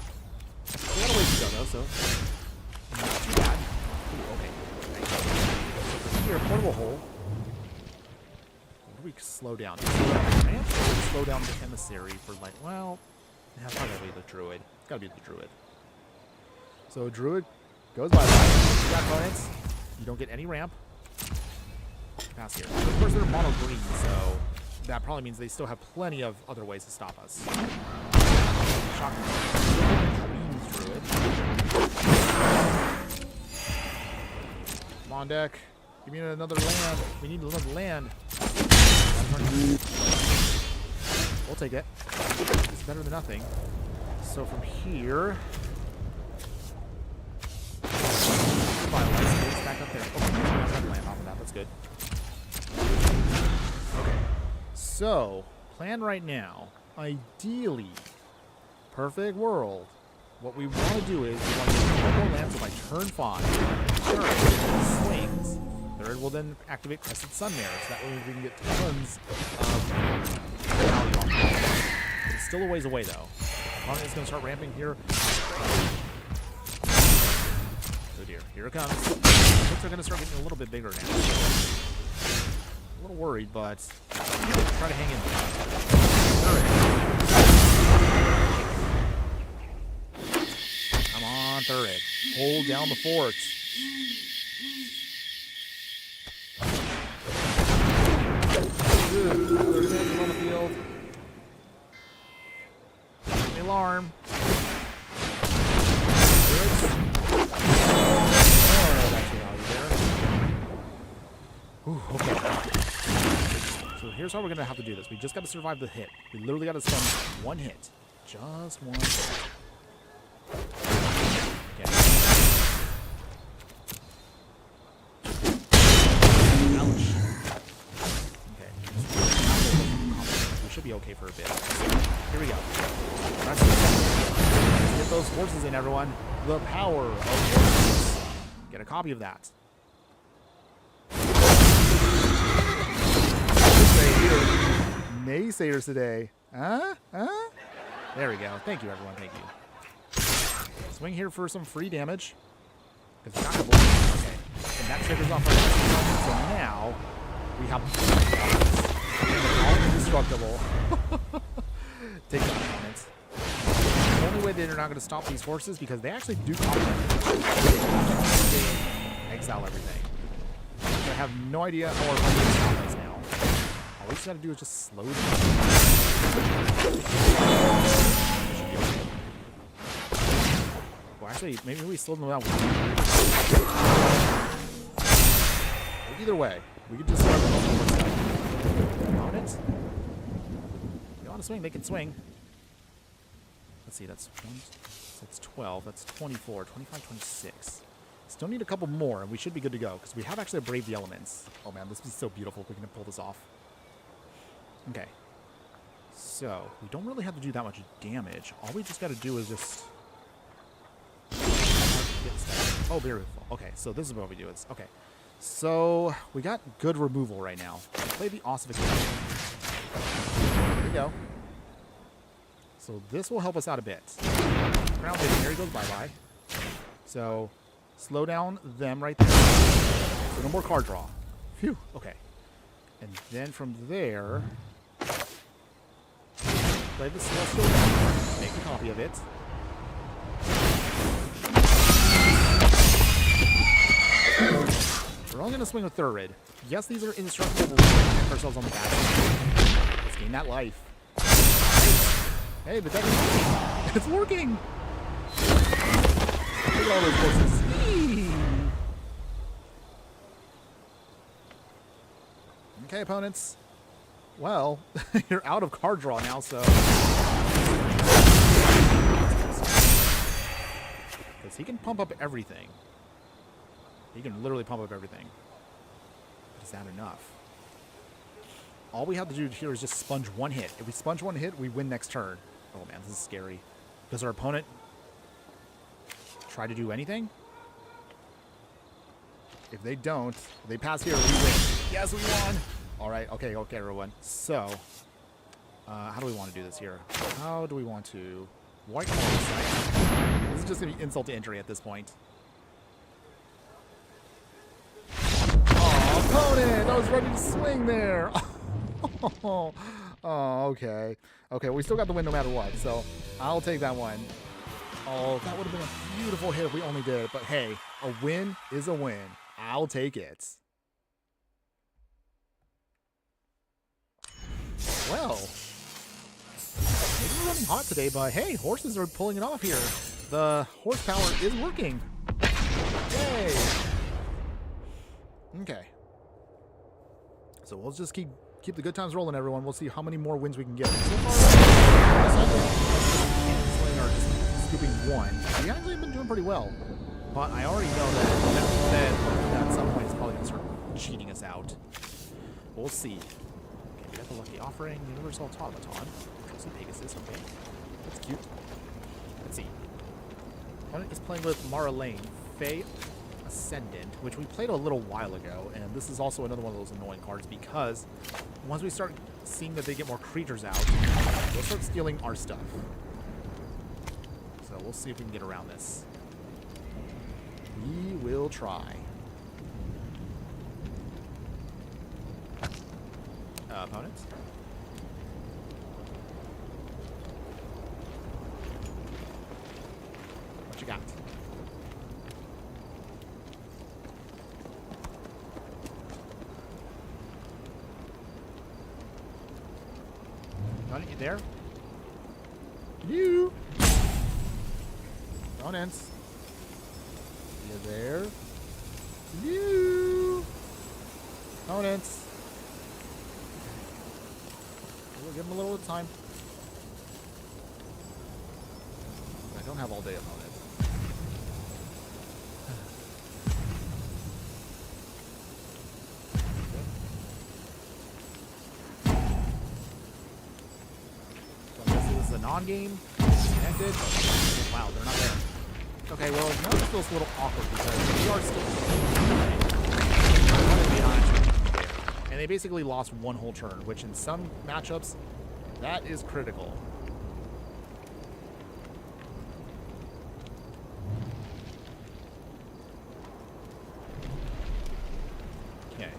got a ways to go though, so not too bad. Ooh, okay. So for here, portable hole. What do we slow down? Ramp or slow down the emissary for like, well, that's probably the druid. It's got to be the druid. So druid goes by that. You got opponents. You don't get any ramp. Pass here. Of course, they're mono green, so that probably means they still have plenty of other ways to stop us. Shock. Dreams Druid. Come on, deck. Give me another land. We need another land. We'll take it. It's better than nothing. So from here. Back up there. Okay, land off of that. That's good. Okay, so plan right now, ideally, perfect world, what we want to do is we want to get one more land, so by turn 5, Thurid swings. Thurid will then activate Crescent Sunmare, so that way we can get tons of value off of it. It's still a ways away though. Opponent is going to start ramping here. Oh dear, here it comes. Looks are going to start getting a little bit bigger now. A little worried, but try to hang in there. Come on, Thurid. Hold down the fort. Good. Another hit on the field. The alarm. Ooh, okay. So here's how we're going to have to do this. We just got to survive the hit. We literally got to spend 1 hit. Just 1 hit. Okay. Ouch. Okay. We should be okay for a bit. Here we go. Let's get those forces in, everyone. The power of forces. Get a copy of that. Naysayers today. Huh? There we go. Thank you, everyone. Thank you. Swing here for some free damage. Because it's not going to block. Okay. And that triggers off our next moment. So now we have all indestructible. Take the opponents. The only way that they're not going to stop these horses because they actually do complement. They exile everything. So I have no idea how our opponents stop us now. All we just gotta do is just slow down. Well, actually, maybe we slowed them down. Either way, we could just start on it. If they want to swing, they can swing. Let's see, that's 12, that's 24, 25, 26. Still need a couple more, and we should be good to go, because we have actually Brave the Elements. Oh man, this would be so beautiful if we can pull this off. Okay. So, we don't really have to do that much damage. All we just got to do is just... Oh, beautiful. Okay, so this is what we do. Okay. So, we got good removal right now. Play the Ossification. There we go. So, this will help us out a bit. Crown Visionary goes bye-bye. So, slow down them right there. So, no more card draw. Phew. Okay. And then from there... Play the Celestial Deck. Make a copy of it. We're only going to swing with Thurid. Yes, these are indestructible, but we're going to hit ourselves on the back. Let's gain that life. Hey, the deck is working. It's working! Look at all those forces. Okay, opponents. Well, you're out of card draw now, so... Because he can pump up everything. He can literally pump up everything. But is that enough? All we have to do here is just sponge one hit. If we sponge one hit, we win next turn. Oh man, this is scary. Does our opponent try to do anything? If they don't, if they pass here, we win. Yes, we won! Alright, okay, everyone. So, how do we want to do this here? How do we want to... White color site. This is just going to be insult to injury at this point. Oh, opponent! I was ready to swing there! Oh, okay. Okay, we still got the win no matter what, so I'll take that one. Oh, that would have been a beautiful hit if we only did it, but hey, a win is a win. I'll take it. Well, maybe we're running hot today, but hey, horses are pulling it off here. The horsepower is working. Yay! Okay. So we'll just keep the good times rolling, everyone. We'll see how many more wins we can get. So far, Slaying are just scooping one. We actually have been doing pretty well. But I already know that at some point it's probably going to start cheating us out. We'll see. We got the Lucky Offering, Universal Automaton, some Pegasus, okay. That's cute. Let's see. Opponent is playing with Mara Lane, Fae Ascendant, which we played a little while ago, and this is also another one of those annoying cards because once we start seeing that they get more creatures out, they'll start stealing our stuff. So we'll see if we can get around this. We will try. Opponents. What you got? Opponent, you there? You. Opponents. You there? You. Opponents. We'll give him a little time. I don't have all day on it. So I guess this is a non-game. Connected. Wow, they're not there. Okay, well, now it feels a little awkward because we are still... And they basically lost one whole turn, which in some matchups, that is critical. Okay,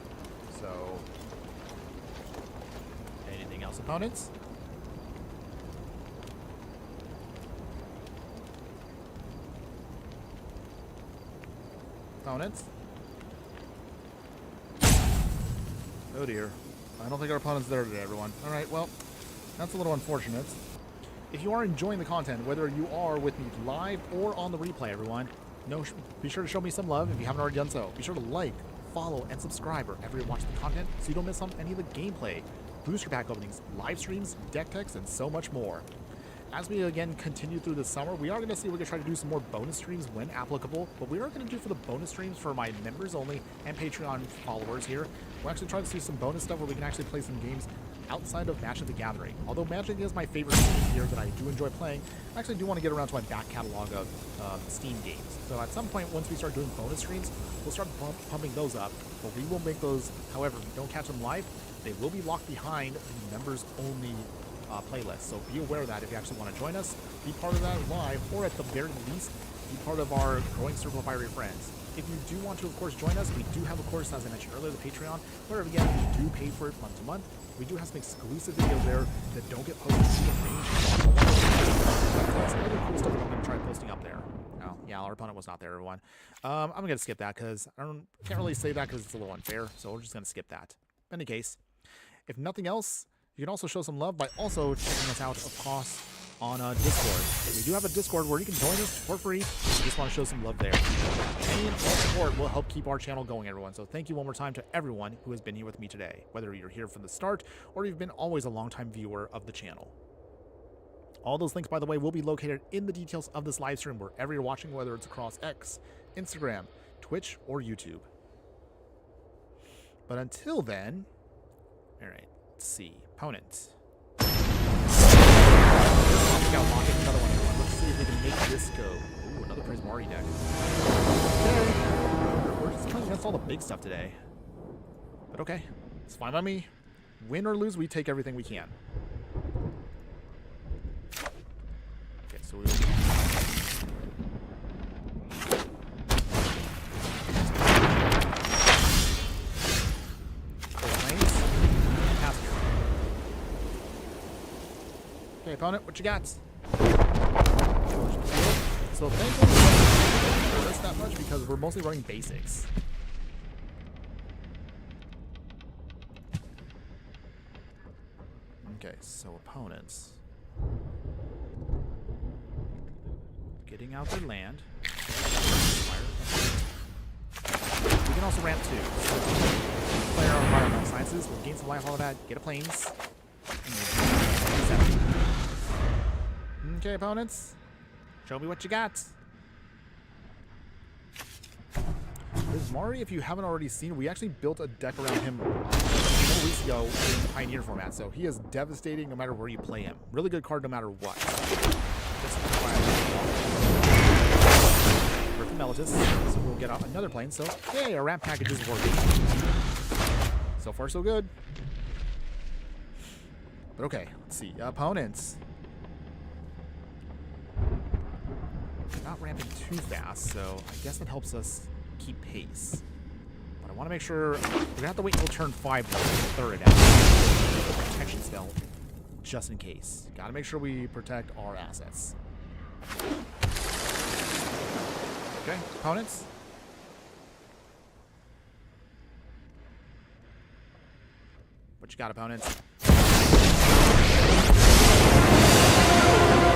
so... Anything else, opponents? Opponents? Oh dear. I don't think our opponent's there today, everyone. Alright, well, that's a little unfortunate. If you are enjoying the content, whether you are with me live or on the replay, everyone, be sure to show me some love if you haven't already done so. Be sure to like, follow, and subscribe wherever you're watching the content so you don't miss on any of the gameplay, booster pack openings, live streams, deck techs, and so much more. as we again continue through the summer, we are going to see if we can try to do some more bonus streams when applicable. But we are going to do for the bonus streams for my members only and Patreon followers here. We'll actually try to see some bonus stuff where we can actually play some games outside of Magic the Gathering. Although Magic is my favorite game here that I do enjoy playing, I actually do want to get around to my back catalog of Steam games. So at some point, once we start doing bonus streams, we'll start pumping those up. But we will make those, however, if you don't catch them live, they will be locked behind the members only playlist. So be aware of that if you actually want to join us, be part of that live, or at the very least, be part of our growing circle of fiery friends. If you do want to, of course, join us, we do have, of course, as I mentioned earlier, the Patreon, where again, we do pay for it month to month. We do have some exclusive videos there that don't get posted to the range. Some other cool stuff that I'm going to try posting up there. Oh, yeah, our opponent was not there, everyone. I'm going to skip that because I can't really say that because it's a little unfair, so we're just going to skip that. In any case, if nothing else, you can also show some love by also checking us out, of course, on Discord. We do have a Discord where you can join us for free. We just want to show some love there. Any and all support will help keep our channel going, everyone. So thank you one more time to everyone who has been here with me today, whether you're here from the start or you've been always a longtime viewer of the channel. All those links, by the way, will be located in the details of this live stream wherever you're watching, whether it's across X, Instagram, Twitch, or YouTube. But until then, all right, let's see. Opponent. Another one. Let's see if we can make this go. Ooh, another Prismari deck. Okay. We're just playing against all the big stuff today. But okay. It's fine by me. Win or lose, we take everything we can. Okay, so we okay, opponent, what you got? So thankfully, we don't miss that much because we're mostly running basics. Okay, so opponents getting out their land. We can also ramp too. So play our environmental sciences. We'll gain some life, all of that. Get a planes. Okay, opponents. Show me what you got. There's Mari, if you haven't already seen, we actually built a deck around him a couple weeks ago in the Pioneer format, so he is devastating no matter where you play him. Really good card no matter what. Griffin Mellitus, so we'll get out another plane, so hey, our ramp package is working. So far, so good. But okay, let's see. Opponents. Not ramping too fast, so I guess that helps us keep pace. But I want to make sure we're gonna have to wait until turn 5 to Thurid out. Protection spell, just in case. Gotta make sure we protect our assets. Okay, opponents. What you got, opponents?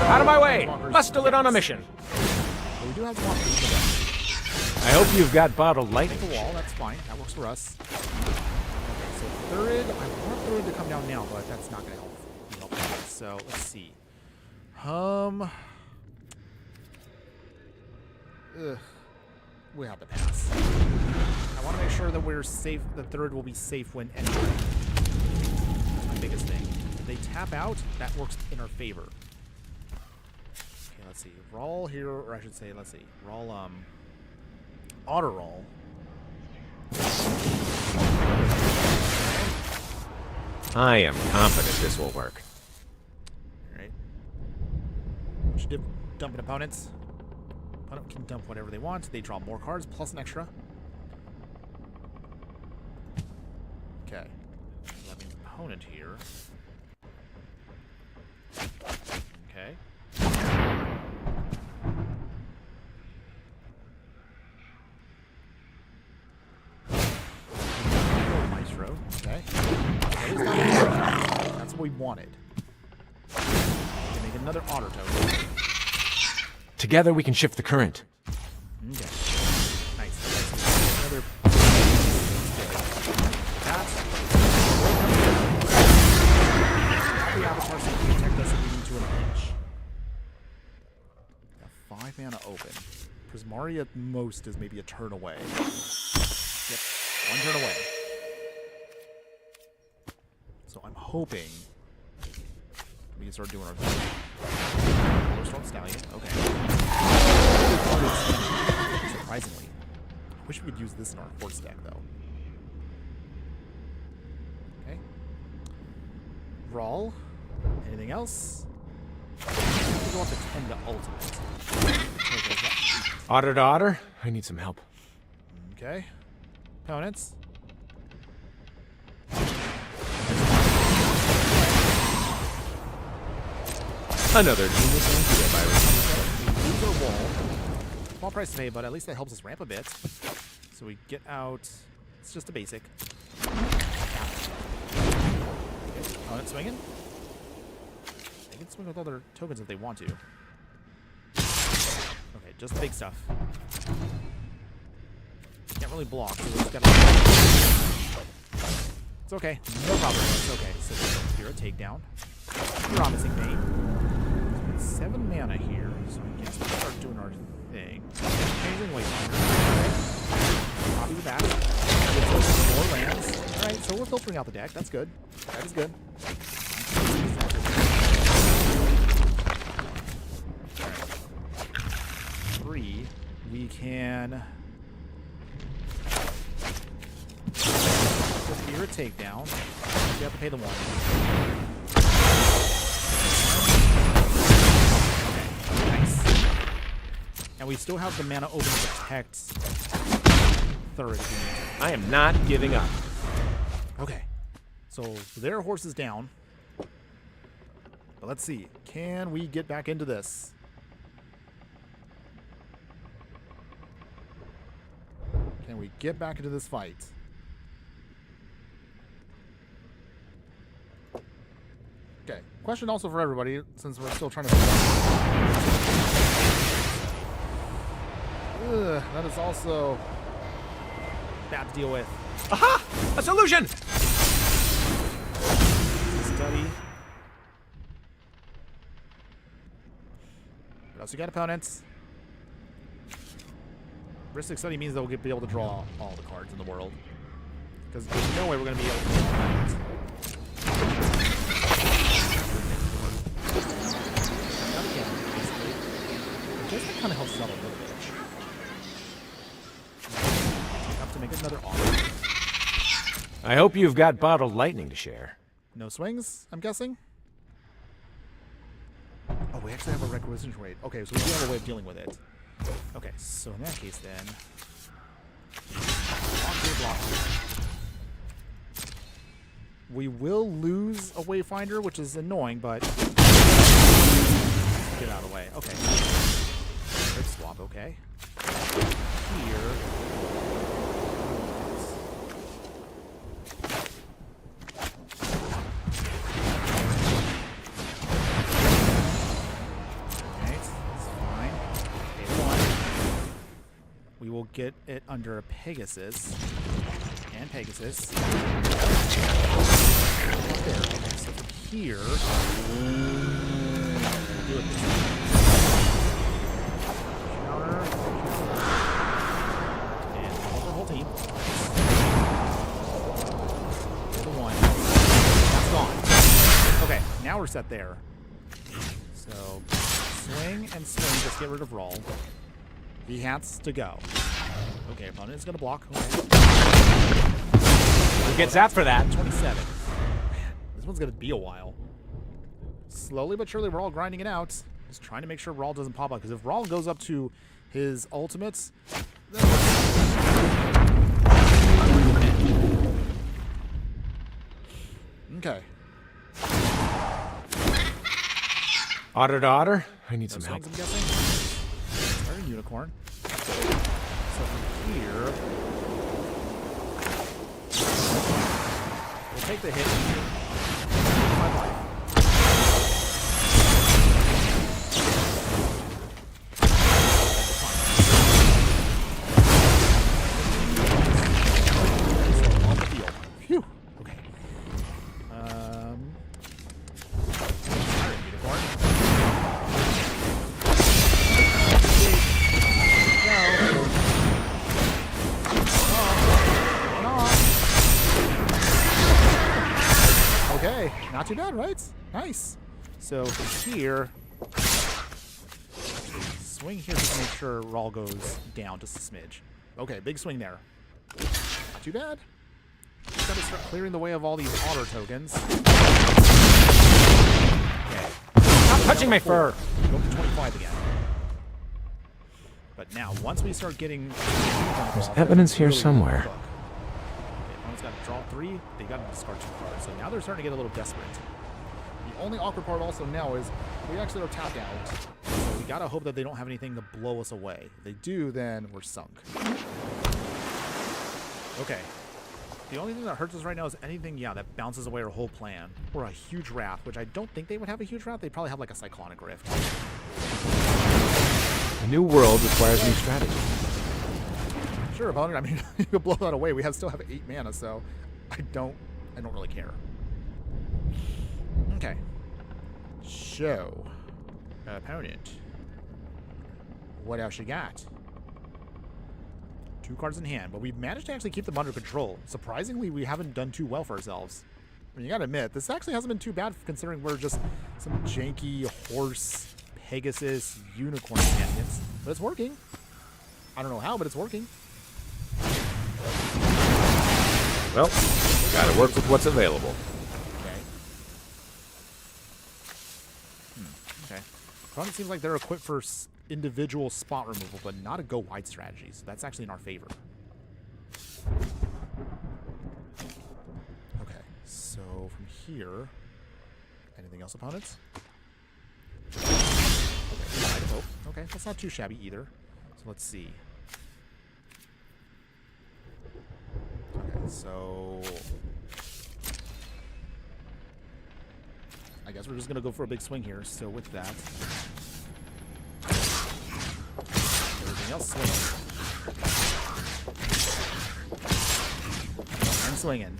Out of my way! Bustle it on a mission. But we do have one for the I hope you've got bottled Take lightning. the wall, that's fine. That works for us. Okay, so Thurid, I want Thurid to come down now, but that's not going to help. So let's see. We have to pass. I want to make sure that we're safe. The Thurid will be safe when anywhere. That's my biggest thing. If they tap out, that works in our favor. Okay, let's see. Brawl here, or I should say, let's see. Brawl, auto roll. I am confident this will work. Alright. Should dump an opponents. Opponent can dump whatever they want. They draw more cards, plus an extra. Okay. So that means opponent here. Okay. Maestro. Okay. That's what we wanted. We can make another auto token. Together we can shift the current. Okay. Nice. Another. The avatar can protect us if we need to in a pinch. mana open. Prismari at most is maybe a turn away. Yep, 1 turn away. So I'm hoping we can start doing our thing. Storm Stallion, okay. Surprisingly. I wish we could use this in our horse deck, though. Okay. Brawl. Anything else? We'll go up to 10 to ultimate. Otter to otter, I need some help. Okay. Opponents. Another genius idea, Byron. We lose our wall. Small price to pay, but at least that helps us ramp a bit. So we get out. It's just a basic. Okay. Opponent swinging. They can swing with other tokens if they want to. Okay, just the big stuff. Can't really block, so we just gotta. It's okay. No problem. It's okay. So here a takedown. Promising bait. 7 mana here, so I guess we'll start doing our thing. Amazing Wayfinder. Copy the back. Get 4 lands. Alright, so we're filtering out the deck. That's good. That is good. Alright. 3. We can just fear a takedown. We have to pay the 1. And we still have the mana open to protect Thurid. I am not giving up. Okay. So their horse is down. But let's see. Can we get back into this? Can we get back into this fight? Okay. Question also for everybody, since we're still trying to... that is also bad to deal with. Aha! A solution! Study. What else you got, opponents? Ristic Study means they'll be able to draw all the cards in the world. Because there's no way we're going to be able to draw that. I guess that kind of helps us out a little bit. To make another offer. I hope you've got bottled lightning to share. No swings, I'm guessing? Oh, we actually have a requisition rate. Okay, so we do have a way of dealing with it. Okay, so in that case then... block. We will lose a Wayfinder, which is annoying, but... Get out of the way. Okay. Quick swap, okay. Here... We will get it under a Pegasus. And Pegasus. Okay, so from here, we'll do it this way. Counter. And help our whole team. The 1. That's gone. Okay, now we're set there. So, swing and swing, just get rid of Brawl. He has to go. Okay, opponent is going to block. Okay. Who gets that for that? 27. Man, this one's going to be a while. Slowly but surely, we're all grinding it out. Just trying to make sure Brawl doesn't pop up. Because if Brawl goes up to his ultimates... Okay. Otter to otter, I need some help. I'm guessing. Unicorn. So from here, we'll take the hit. My life. On the field. Phew. Okay. Unicorn. Not too bad, right? Nice. So from here, swing here just to make sure Brawl goes down just a smidge. Okay, big swing there. Not too bad. Just gotta start clearing the way of all these auto tokens. Okay. Stop touching my fur! Go up to 25 again. But now, once we start getting... There's evidence here somewhere. Okay, opponent's got to draw 3. They got to discard 2 cards. So now they're starting to get a little desperate. The only awkward part also now is we actually are tapped out. So we got to hope that they don't have anything to blow us away. If they do, then we're sunk. Okay. The only thing that hurts us right now is anything, that bounces away our whole plan. Or a huge wrath, which I don't think they would have a huge wrath. They'd probably have like a cyclonic rift. A new world requires new strategy. Sure, opponent. I mean, you could blow that away. We still have 8 mana, so I don't really care. Okay. So, opponent. What else you got? 2 cards in hand, but we've managed to actually keep them under control. Surprisingly, we haven't done too well for ourselves. I mean, you gotta admit, this actually hasn't been too bad considering we're just some janky horse, Pegasus, unicorn shenanigans. But it's working. I don't know how, but it's working. Well, gotta work with what's available. Okay. Okay. Opponent seems like they're equipped for individual spot removal, but not a go wide strategy. So that's actually in our favor. Okay. So from here, anything else, opponents? Okay, okay, that's not too shabby either. So let's see. Okay, so I guess we're just gonna go for a big swing here. So with that, everything else swinging. I'm swinging.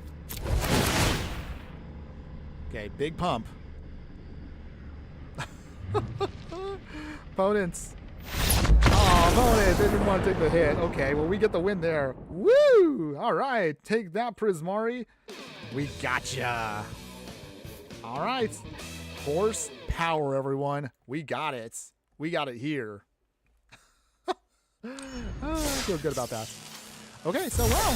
Okay, big pump. Opponents. Oh, opponent, they didn't want to take the hit. Okay, well, we get the win there. Woo! All right, take that, Prismari. We gotcha. All right. Horse power, everyone. We got it. We got it here. I feel good about that. Okay, so, wow.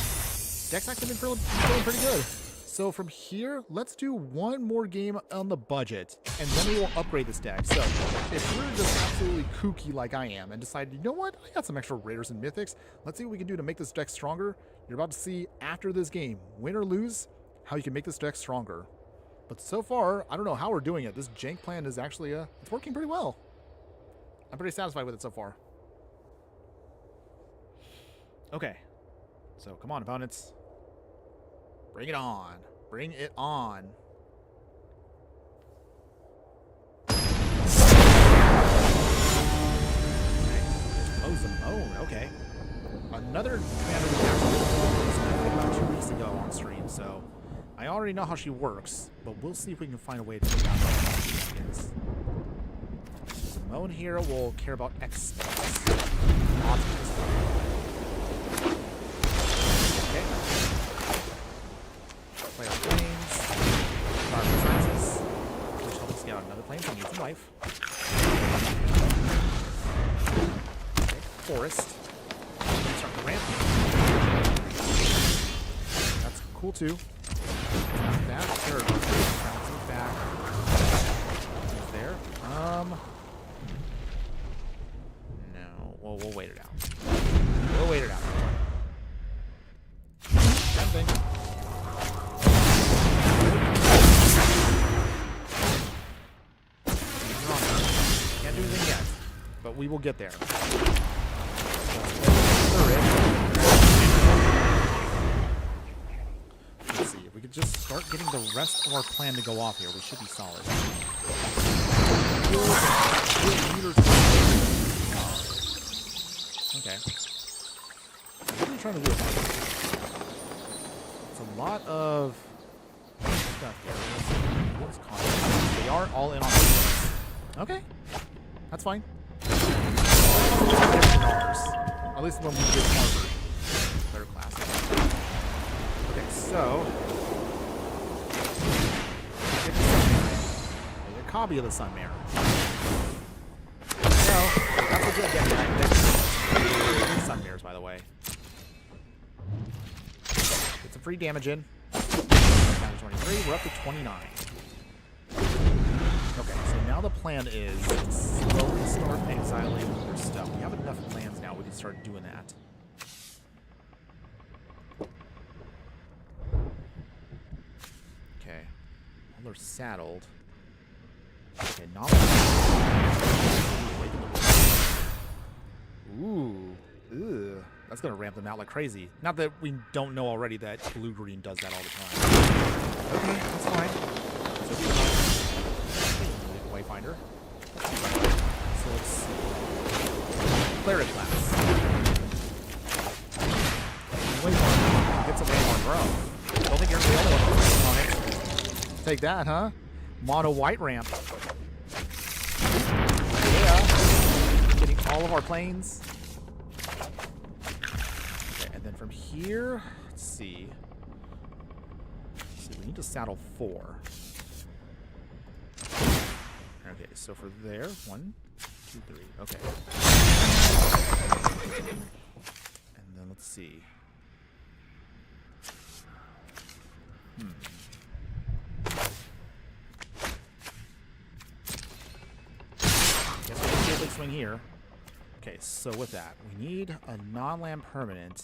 Deck's actually been feeling pretty good. So from here, let's do one more game on the budget, and then we will upgrade this deck. So if you're just absolutely kooky like I am and decide, you know what, I got some extra rares and mythics, let's see what we can do to make this deck stronger. You're about to see after this game, win or lose, how you can make this deck stronger. But so far, I don't know how we're doing it. This jank plan is actually, it's working pretty well. I'm pretty satisfied with it so far. Okay, so come on, opponents. Bring it on. Bring it on. Okay. Oh, Simone. Okay. Another commander we actually about 2 weeks ago on stream, so I already know how she works, but we'll see if we can find a way to figure out how she is. Simone here will care about X spells. Okay. Play our planes. Fire Pegasus. Which helps us get out another plane, so we need some life. Okay, Forest. Start the ramp. That's cool too. Not that. Sure. Bouncing back. Who's there? No. Well, we'll wait it out. We'll wait it out. Same thing. Can't do anything yet, but we will get there. Let's see, if we could just start getting the rest of our plan to go off here, we should be solid. Okay. What are you trying to do? It's a lot of stuff here. What's content? They are all in on this. Okay. That's fine. At least when we get Harvard. Better class. Okay, so copy of the Sunmare. No, that's what you'll get. Sunmares, by the way. Get some free damage in. Down to 23. We're up to 29. Okay, so now the plan is slowly start exiling their stuff. We have enough lands now. We can start doing that. Okay, well, they're saddled. Okay, not. Ooh, ew. That's gonna ramp them out like crazy. Not that we don't know already that blue-green does that all the time. Okay, that's fine. Wayfinder. So let's see. Cleric class. Wayfinder. Get some ramp on bro. Don't think you're the only one on it. Take that, huh? Mono white ramp. Yeah. Getting all of our planes. Okay, and then from here, let's see. We need to saddle 4. Okay, so for there, 1, 2, 3. Okay. And then let's see. Guess we'll do a big swing here. Okay, so with that, we need a non-land permanent.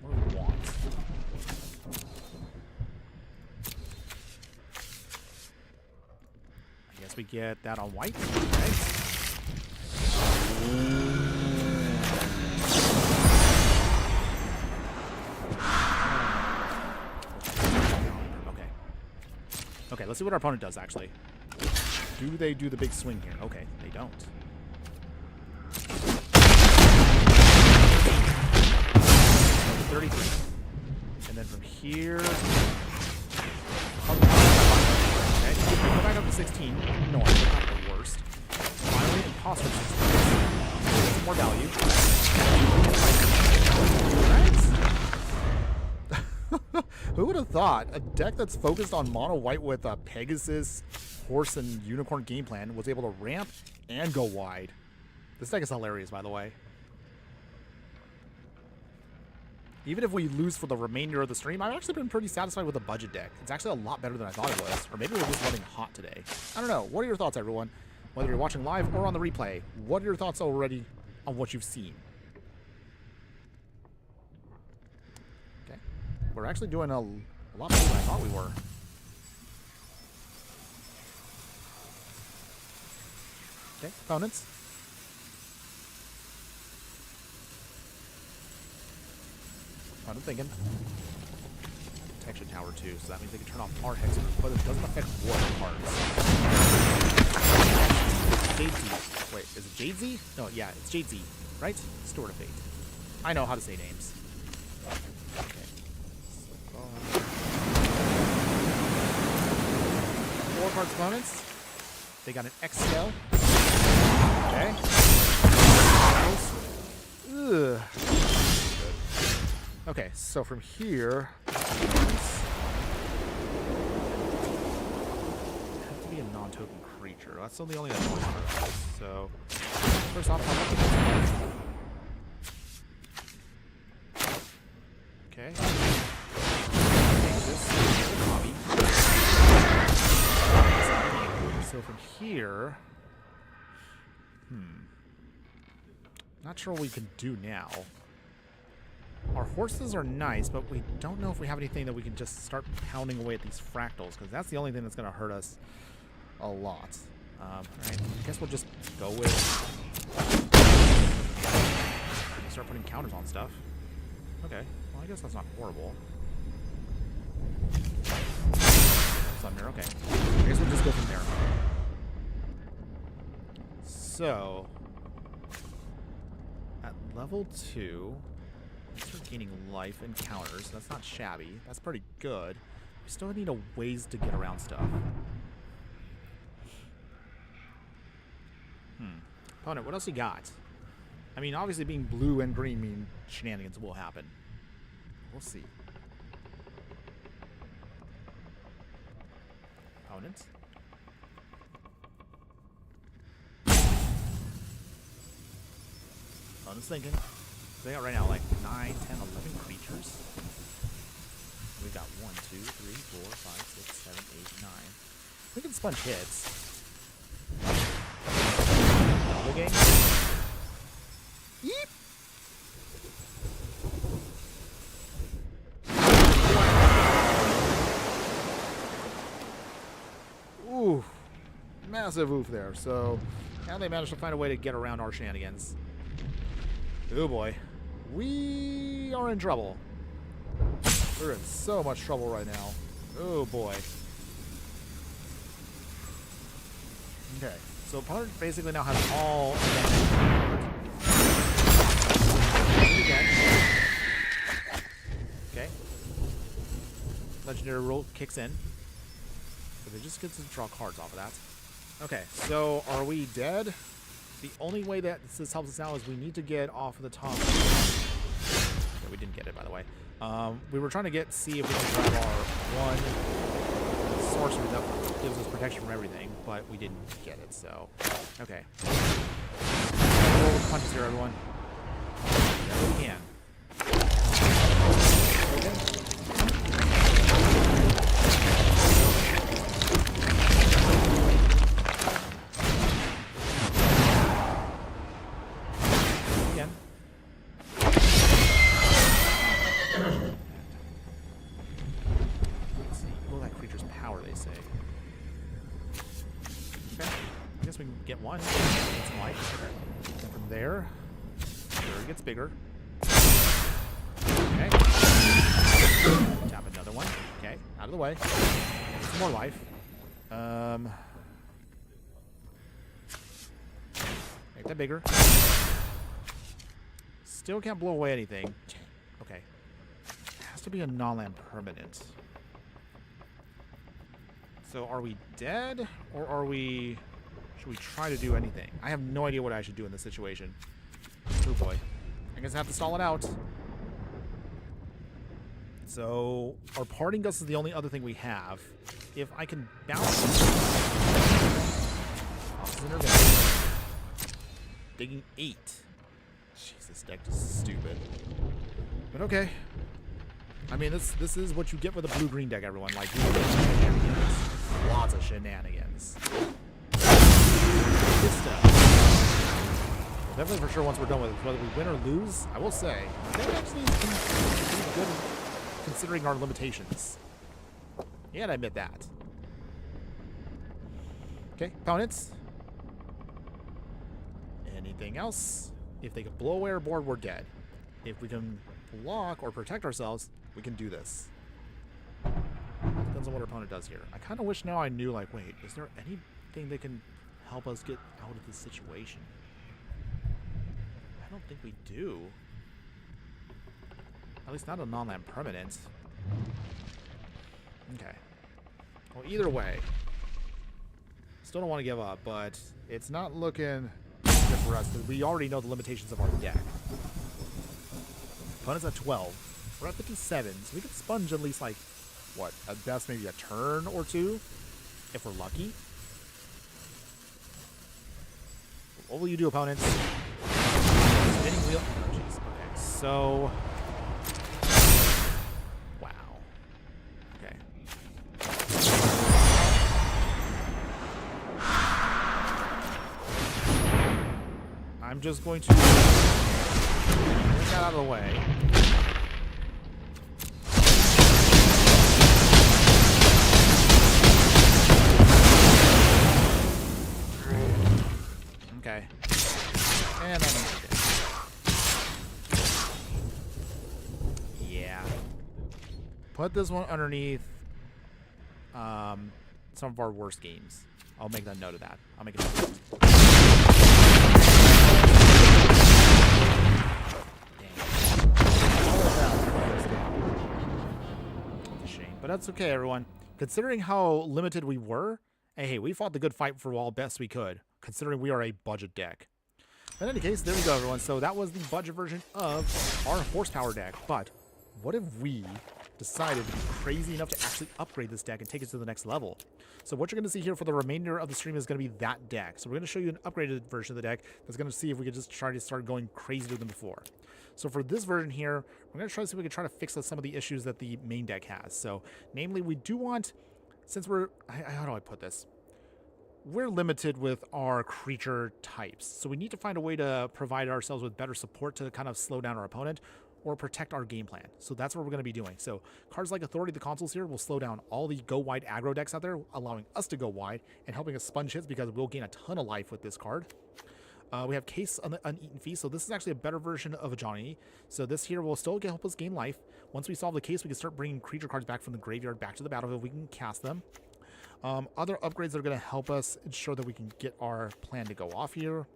What do we want? I guess we get that on white, right? Okay. Okay, let's see what our opponent does, actually. Do they do the big swing here? Okay, they don't. And then from here, okay, go back up to 16. No, not the worst. Finally, imposter system. Some more value. Right? Who would have thought a deck that's focused on mono white with a Pegasus, horse, and unicorn game plan was able to ramp and go wide? This deck is hilarious, by the way. Even if we lose for the remainder of the stream, I've actually been pretty satisfied with the budget deck. It's actually a lot better than I thought it was. Or maybe we're just running hot today. I don't know. What are your thoughts, everyone? Whether you're watching live or on the replay, what are your thoughts already on what you've seen? Okay. We're actually doing a lot better than I thought we were. Okay, opponents. I'm thinking. Protection tower too, so that means they can turn off our hexes, but it doesn't affect war cards. Jadesy. Wait, is it Jadesy? No, yeah, it's Jadesy, right? Steward of Fate. I know how to say names. Okay. 4 cards opponents. They got an X spell. Okay. Ugh. Okay, so from here, have to be a non-token creature. That's still the only other one. So, first off, how much? Okay. So from here, not sure what we can do now. Our horses are nice, but we don't know if we have anything that we can just start pounding away at these fractals, because that's the only thing that's going to hurt us a lot. Alright, I guess we'll just go with... start putting counters on stuff. Okay, well I guess that's not horrible. Thunder, okay. I guess we'll just go from there. So... at level 2... start gaining life and counters. That's not shabby. That's pretty good. We still need a ways to get around stuff. Opponent, what else you got? I mean, obviously being blue and green mean shenanigans will happen. We'll see. opponent. Opponent's thinking. They got right now like 9, 10, 11 creatures. We got 1, 2, 3, 4, 5, 6, 7, 8, 9. We can sponge hits. Double game. Yeep. Ooh. Massive oof there. So now they managed to find a way to get around our shenanigans. Oh boy. We are in trouble. We're in so much trouble right now. Oh boy. Okay. So opponent basically now has all okay. Legendary rule kicks in. But they just get to draw cards off of that. Okay, so are we dead? The only way that this helps us out is we need to get off of the top. Okay, we didn't get it, by the way. We were trying to see if we can grab our one sorcery that gives us protection from everything, but we didn't get it, so... Okay. Roll with punches here, everyone. Yeah, we can. Get one, get some life. And from there, it gets bigger. Okay. Tap another one. Okay, out of the way. Some more life. Make that bigger. Still can't blow away anything. Okay. It has to be a non-land permanent. So are we dead, or are we... Should we try to do anything? I have no idea what I should do in this situation. Oh boy. I guess I have to stall it out. So, our parting dust is the only other thing we have. If I can bounce... Digging 8. Jeez, this deck is stupid. But okay. I mean, this is what you get with a blue-green deck, everyone. Like, lots of shenanigans. Good stuff. Definitely for sure once we're done with it, whether we win or lose, I will say, that actually is pretty good considering our limitations. You gotta admit that. Okay, opponents. Anything else? If they can blow away our board, we're dead. If we can block or protect ourselves, we can do this. Depends on what our opponent does here. I kind of wish now I knew, like, wait, is there anything that can help us get out of this situation? I don't think we do. At least not a non-land permanent. Okay. Well, either way, still don't want to give up, but it's not looking good for us because we already know the limitations of our deck. Opponent's at 12. We're at 57, so we can sponge at least, like, what, at best maybe a turn or two, if we're lucky. What will you do, opponents? Spinning wheel. Oh, jeez. Okay, so... Wow. Okay. I'm just going to get that out of the way. Okay. And I'm okay. Yeah. Put this one underneath some of our worst games. I'll make that note of that. I'll make a note. That's a shame. But that's okay, everyone. Considering how limited we were, hey, we fought the good fight for all best we could, considering we are a budget deck. In any case, there we go, everyone. So that was the budget version of our horsepower deck. But what if we decided to be crazy enough to actually upgrade this deck and take it to the next level. So what you're going to see here for the remainder of the stream is going to be that deck. So we're going to show you an upgraded version of the deck that's going to see if we could just try to start going crazier than before. So for this version here, we're going to try to see if we can try to fix some of the issues that the main deck has. So namely, we do want, since we're, how do I put this? We're limited with our creature types. So we need to find a way to provide ourselves with better support to kind of slow down our opponent or protect our game plan. So that's what we're going to be doing. So cards like Authority, the consoles here, will slow down all the go wide aggro decks out there, allowing us to go wide and helping us sponge hits because we'll gain a ton of life with this card. We have Case on the Uneaten Feast, so this is actually a better version of a Johnny. So this here will still help us gain life. Once we solve the case, we can start bringing creature cards back from the graveyard back to the battlefield. We can cast them. Other upgrades that are going to help us ensure that we can get our plan to go off here.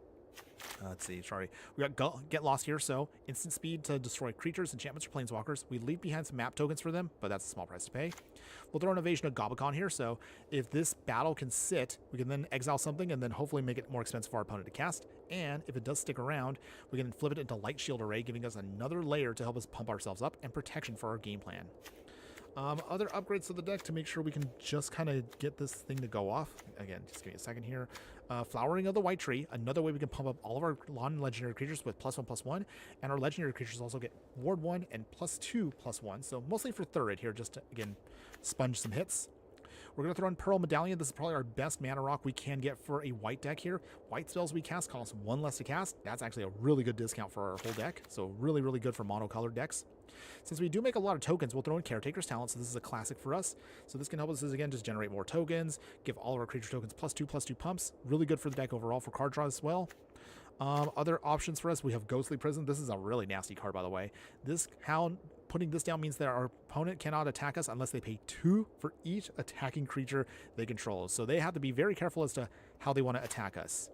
Let's see, sorry. We got Get Lost here, so instant speed to destroy creatures, enchantments, or planeswalkers. We leave behind some map tokens for them, but that's a small price to pay. We'll throw an Invasion of Gobakon here, so if this battle can sit, we can then exile something and then hopefully make it more expensive for our opponent to cast. And if it does stick around, we can flip it into Light Shield Array, giving us another layer to help us pump ourselves up and protection for our game plan. Other upgrades to the deck to make sure we can just kind of get this thing to go off. Again, just give me a second here. Flowering of the White Tree, another way we can pump up all of our non-legendary creatures with +1/+1, and our legendary creatures also get Ward 1 and +2/+1, so mostly for Thurid here, just to, again, sponge some hits. We're going to throw in Pearl Medallion. This is probably our best mana rock we can get for a white deck here. White spells we cast cost 1 less to cast. That's actually a really good discount for our whole deck, so really, really good for monocolored decks. Since we do make a lot of tokens, we'll throw in Caretaker's Talent, so this is a classic for us. So this can help us, again, just generate more tokens, give all of our creature tokens +2/+2 pumps. Really good for the deck overall for card draw as well. Other options for us, we have Ghostly Prison. This is a really nasty card, by the way. Putting this down means that our opponent cannot attack us unless they pay 2 for each attacking creature they control. So they have to be very careful as to how they want to attack us.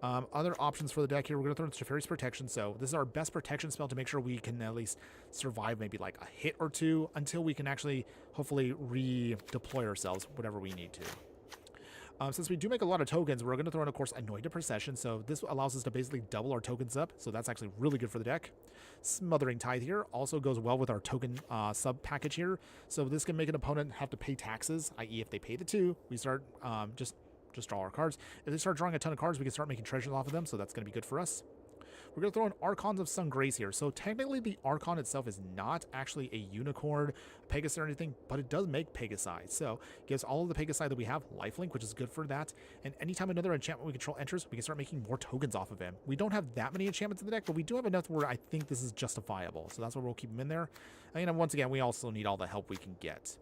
Other options for the deck here, we're going to throw in Teferi's Protection. So this is our best protection spell to make sure we can at least survive maybe like a hit or two until we can actually hopefully redeploy ourselves, whatever we need to. Since we do make a lot of tokens, we're going to throw in, of course, Anointed Procession. So this allows us to basically double our tokens up. So that's actually really good for the deck. Smothering Tithe here also goes well with our token sub package here. So this can make an opponent have to pay taxes, i.e. if they pay the 2, we start just draw our cards. If they start drawing a ton of cards, we can start making treasures off of them. So that's going to be good for us. We're going to throw in Archons of Sun Grace here. So technically the Archon itself is not actually a unicorn, Pegasus or anything, but it does make Pegasi. So it gives all of the Pegasi that we have lifelink, which is good for that. And anytime another enchantment we control enters, we can start making more tokens off of him. We don't have that many enchantments in the deck, but we do have enough where I think this is justifiable. So that's why we'll keep him in there. And once again, we also need all the help we can get.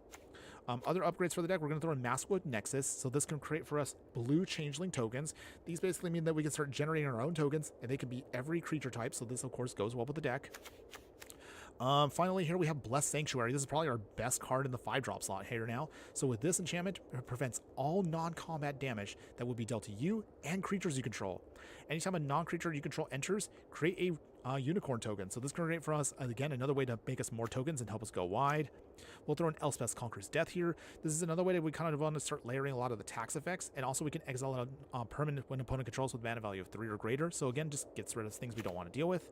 Other upgrades for the deck, we're going to throw in Maskwood Nexus. So this can create for us blue changeling tokens. These basically mean that we can start generating our own tokens, and they can be every creature type. So this, of course, goes well with the deck. Finally, here we have Blessed Sanctuary. This is probably our best card in the 5-drop slot here now. So with this enchantment, it prevents all non-combat damage that would be dealt to you and creatures you control. Anytime a non-creature you control enters, create a unicorn token. So this can create for us, again, another way to make us more tokens and help us go wide. We'll throw in Elspeth's Conqueror's Death here. This is another way that we kind of want to start layering a lot of the tax effects, and also we can exile a permanent when opponent controls with mana value of 3 or greater. So again, just gets rid of things we don't want to deal with.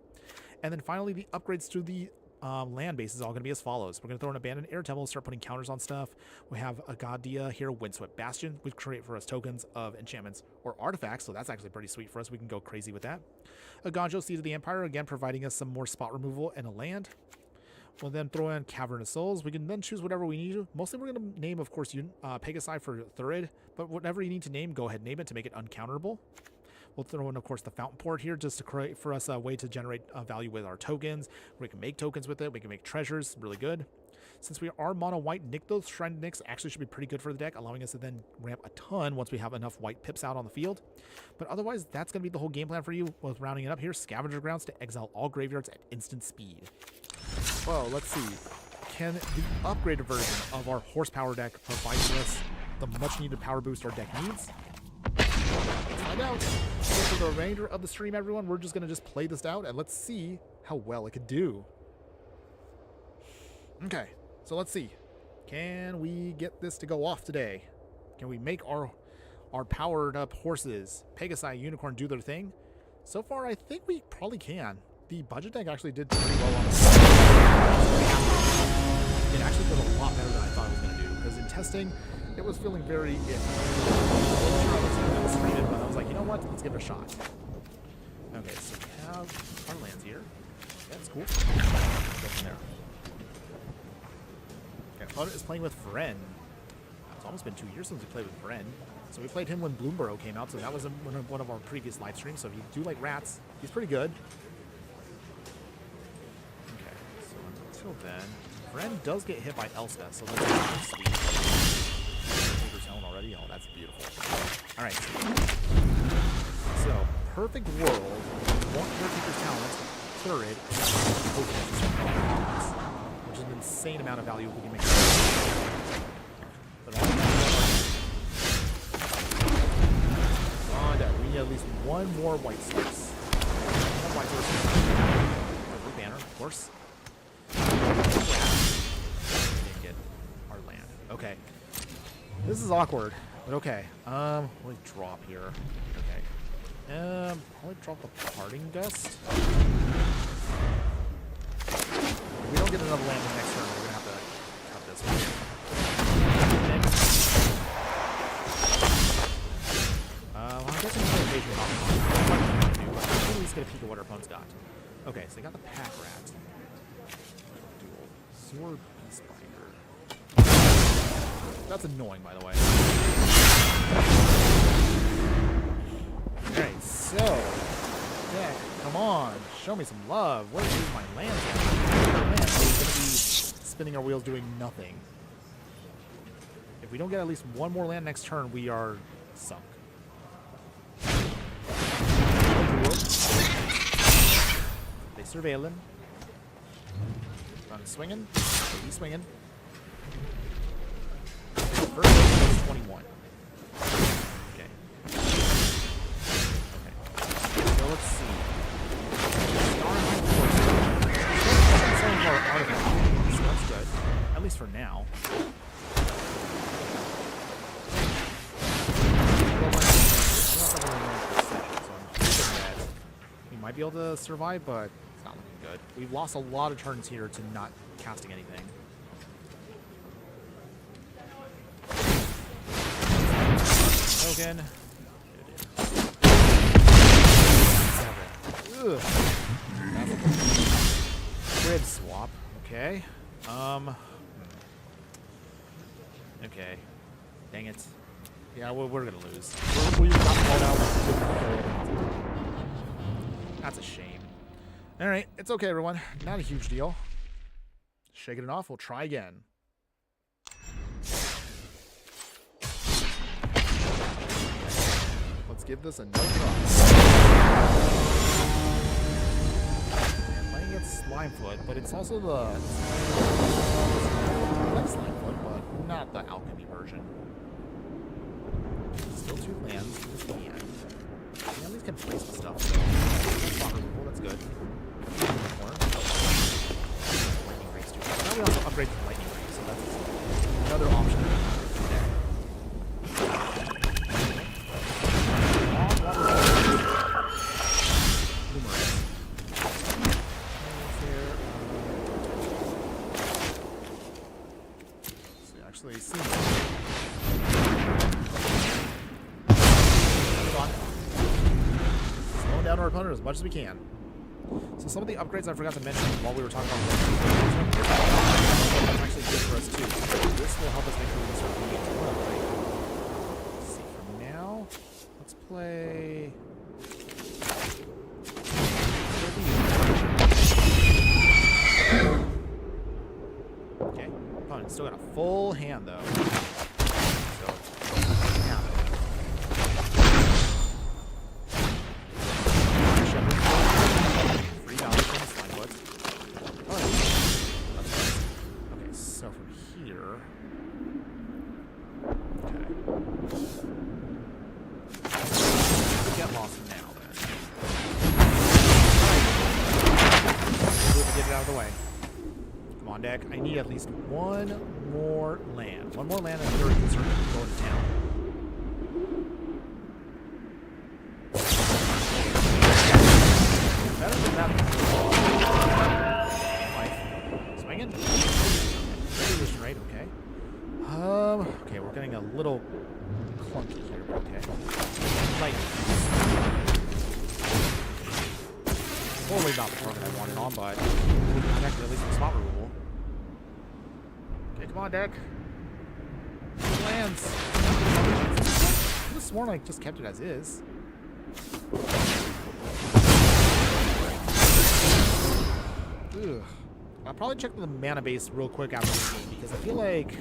And then finally, the upgrades to the land base is all going to be as follows. We're going to throw an Abandoned Air Temple, start putting counters on stuff. We have a Gadia here, Windswept Bastion, which create for us tokens of enchantments or artifacts, so that's actually pretty sweet for us. We can go crazy with that. A Ganjo, Seed of the Empire, again providing us some more spot removal and a land. We'll then throw in Cavern of Souls. We can then choose whatever we need to. Mostly we're going to name, of course, Pegasi for Thurid, but whatever you need to name, go ahead and name it to make it uncounterable. We'll throw in, of course, the Fountain Port here just to create for us a way to generate value with our tokens. We can make tokens with it. We can make treasures. Really good. Since we are mono white, Nykthos Shrine Nyx actually should be pretty good for the deck, allowing us to then ramp a ton once we have enough white pips out on the field. But otherwise, that's going to be the whole game plan for you. With rounding it up here, Scavenger Grounds to exile all graveyards at instant speed. Well, let's see. Can the upgraded version of our horsepower deck provide us the much needed power boost our deck needs? Let's find out. So for the remainder of the stream, everyone, we're just going to just play this out and let's see how well it could do. Okay, so let's see. Can we get this to go off today? Can we make our powered up horses, Pegasi, Unicorn, do their thing? So far, I think we probably can. The budget deck actually did pretty well on this. actually did a lot better than I thought it was going to do. Because in testing, it was feeling very iffy. I wasn't sure I was going to stream it, but I was like, you know what? Let's give it a shot. Okay, so we have our lands here. That's cool. Go from there. Okay, opponent is playing with Vren. It's almost been 2 years since we played with Vren. So we played him when Bloomborough came out, so that was one of our previous live streams. So if you do like rats, he's pretty good. Okay, so until then, Vren does get hit by Elspeth, so that's sweet. Taker's Helm already? Oh, that's beautiful. Alright. So, perfect world. Won't hurt Taker's Talent, Thurid, which is an insane amount of value if we can make it. But we need at least one more white source. One white source. Blue banner, of course. We didn't get our land. Okay. This is awkward, but okay. What do we drop here? Okay. Probably drop the Parting Dust. If we don't get another land the next turn, we're gonna have to cut this one. Well, I'm guessing it's invasion of but I'm at least get a peek at what our opponent's got. Okay, so they got the Pack Rat. Dual Sword Beastbinder. That's annoying, by the way. Alright, so deck, come on, show me some love. Where is my land? Our land is going to be spinning our wheels doing nothing. If we don't get at least one more land next turn, we are sunk. They surveil him. Run swinging. He's swinging. First is 21. Okay. So let's see. So that's good. At least for now. We might be able to survive, but it's not looking good. We've lost a lot of turns here to not casting anything. Token. Grid swap. Okay. Okay. Dang it. Yeah, we're gonna lose. We got blown out. That's a shame. All right, it's okay, everyone. Not a huge deal. Shaking it off. We'll try again. Let's give this another try. Playing against Slimefoot, but it's also the I like Slimefoot, but not the alchemy version. Still 2 lands. This can. We at least can place the stuff. So that's good. Lightning Race too. Now we also upgrade to Lightning Race, so that's another option there. Actually, see. Slowing down our opponent as much as we can. So some of the upgrades I forgot to mention while we were talking about that's actually good for us too. This will help us make sure we can start moving to one. Let's see. For now, let's play. Okay, opponent still got a full hand though. So yeah. Free value from the Slimefoot. Oh, that's nice. Okay, so from here. Okay. We'll get lost now then. Alright. Get it out of the way. Come on, deck. I need at least one more land. One more land and Thurid can start going to town. Better than that. Life. Swinging. Ready to getting a little clunky here, but okay. Lightning. Totally not the target I wanted on, but we can protect at least from spot removal. Okay, come on, deck. Lands. I could have sworn I just kept it as is. Ugh. I'll probably check the mana base real quick after this game because I feel like.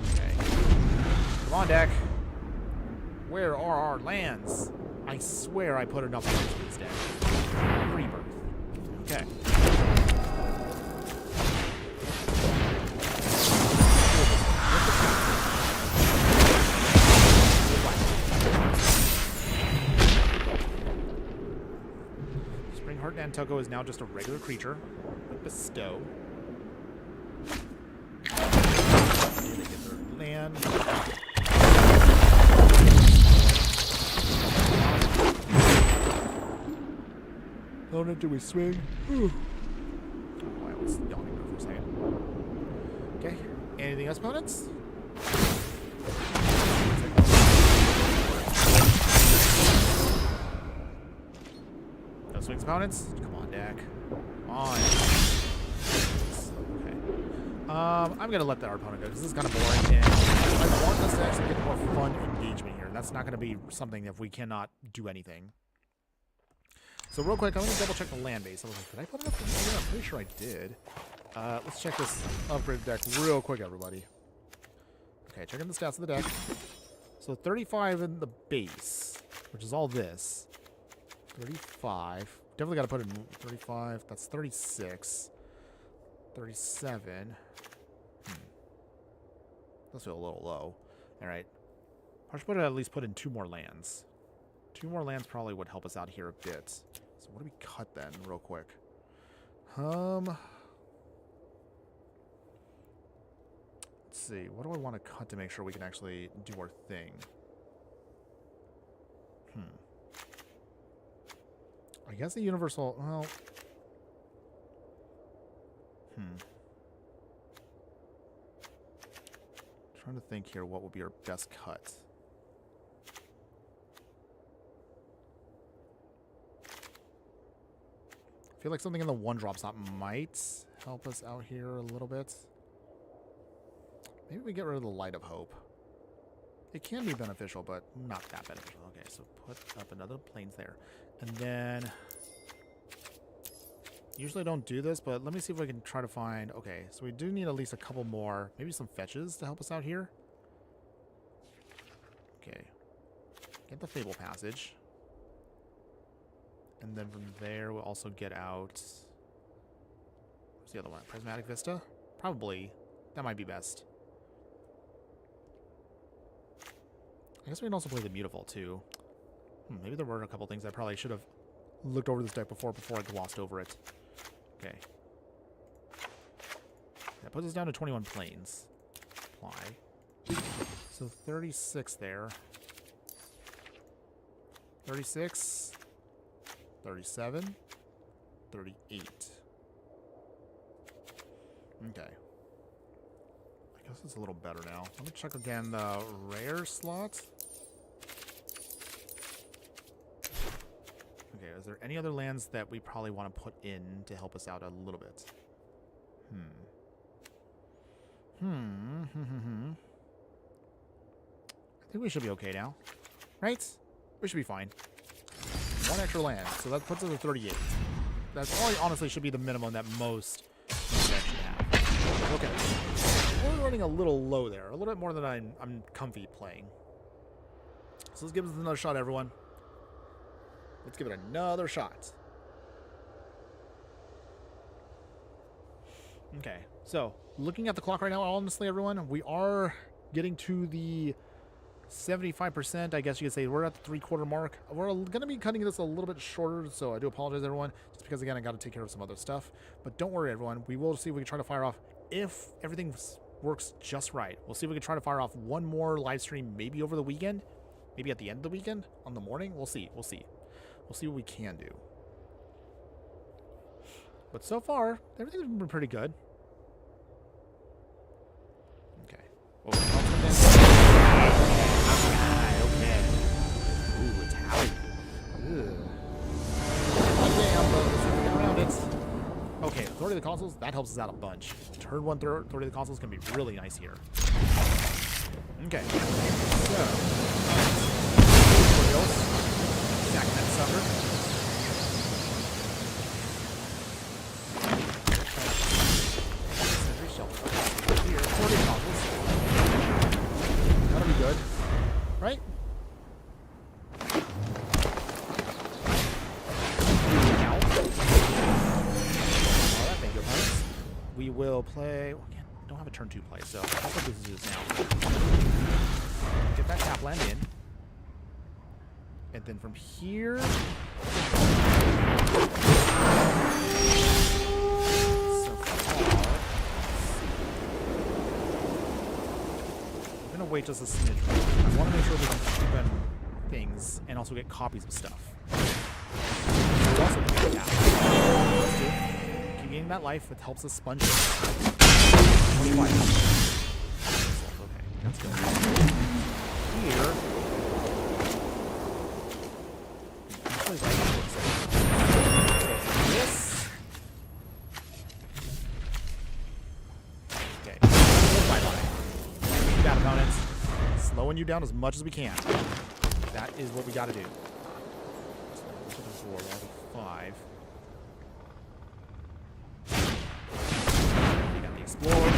Okay. Come on, deck. Where are our lands? I swear I put enough lands in this deck. Rebirth. Okay. Springheart Nantucket is now just a regular creature with Bestow. They get their land. Opponent, do we swing? Oh, I was yawning there for a second. Okay. Anything else, opponents? No swings, opponents? Come on, deck. Come on. Okay. I'm gonna let our opponent go because this is kind of boring, and I want us to actually get more fun engagement here. That's not gonna be something if we cannot do anything. So real quick, I'm going to double check the land base. I was like, did I put enough land in? I'm pretty sure I did. Let's check this upgraded deck real quick, everybody. Okay, checking the stats of the deck. So 35 in the base, which is all this. 35. Definitely got to put in 35. That's 36. 37. Does feel a little low. All right. I should at least put in 2 more lands. 2 more lands probably would help us out here a bit. So what do we cut then, real quick? Let's see. What do I want to cut to make sure we can actually do our thing? I guess the universal. Well. Trying to think here. What would be our best cut? I feel like something in the 1-drop slot might help us out here a little bit. Maybe we get rid of the Light of Hope. It can be beneficial, but not that beneficial. Okay, so put up another plains there. And then... Usually don't do this, but let me see if I can try to find... Okay, so we do need at least a couple more, maybe some fetches to help us out here. Okay. Get the Fable Passage. And then from there, we'll also get out... What's the other one? Prismatic Vista? Probably. That might be best. I guess we can also play the Beautiful, too. Maybe there were a couple things I probably should have looked over this deck before I glossed over it. Okay. That puts us down to 21 planes. Apply. So 36 there. 36... 37, 38. Okay. I guess it's a little better now. Let me check again the rare slot. Okay, is there any other lands that we probably want to put in to help us out a little bit? I think we should be okay now. Right? We should be fine. 1 extra land, so that puts us at 38. That probably honestly should be the minimum that most decks should have. Okay. We're running a little low there. A little bit more than I'm comfy playing. So let's give this another shot, everyone. Let's give it another shot. Okay. So, looking at the clock right now, honestly, everyone, we are getting to the 75%, I guess you could say. We're at the 3/4 mark. We're going to be cutting this a little bit shorter, so I do apologize, everyone, just because, again, I got to take care of some other stuff. But don't worry, everyone. We will see if we can try to fire off, if everything works just right. We'll see if we can try to fire off one more live stream, maybe over the weekend, maybe at the end of the weekend, on the morning. We'll see. We'll see. We'll see what we can do. But so far, everything's been pretty good. Okay. Oh, okay. Ooh, Italian. Damn, but let's see if we get around it. Okay, Authority of the Consoles, that helps us out a bunch. Turn 1 Authority of the Consoles can be really nice here. Okay. So. Stack that sucker. Sentry shelter. Here, 40 consoles. That'll be good. Right? Now. Alright, thank you, opponents. We will play. Well, again, don't have a turn 2 play, so that's what this is now. Get that tap land in. And then from here, so far, I'm gonna wait just a smidge. I want to make sure we can keep in things and also get copies of stuff. We also can get keep gaining that life, it helps us sponge it. 25. Okay, that's good. Here. This. Okay. Bye-bye. Bad opponents. Slowing you down as much as we can. That is what we got to do. To the 4, that'll be 5. We got the Explorer.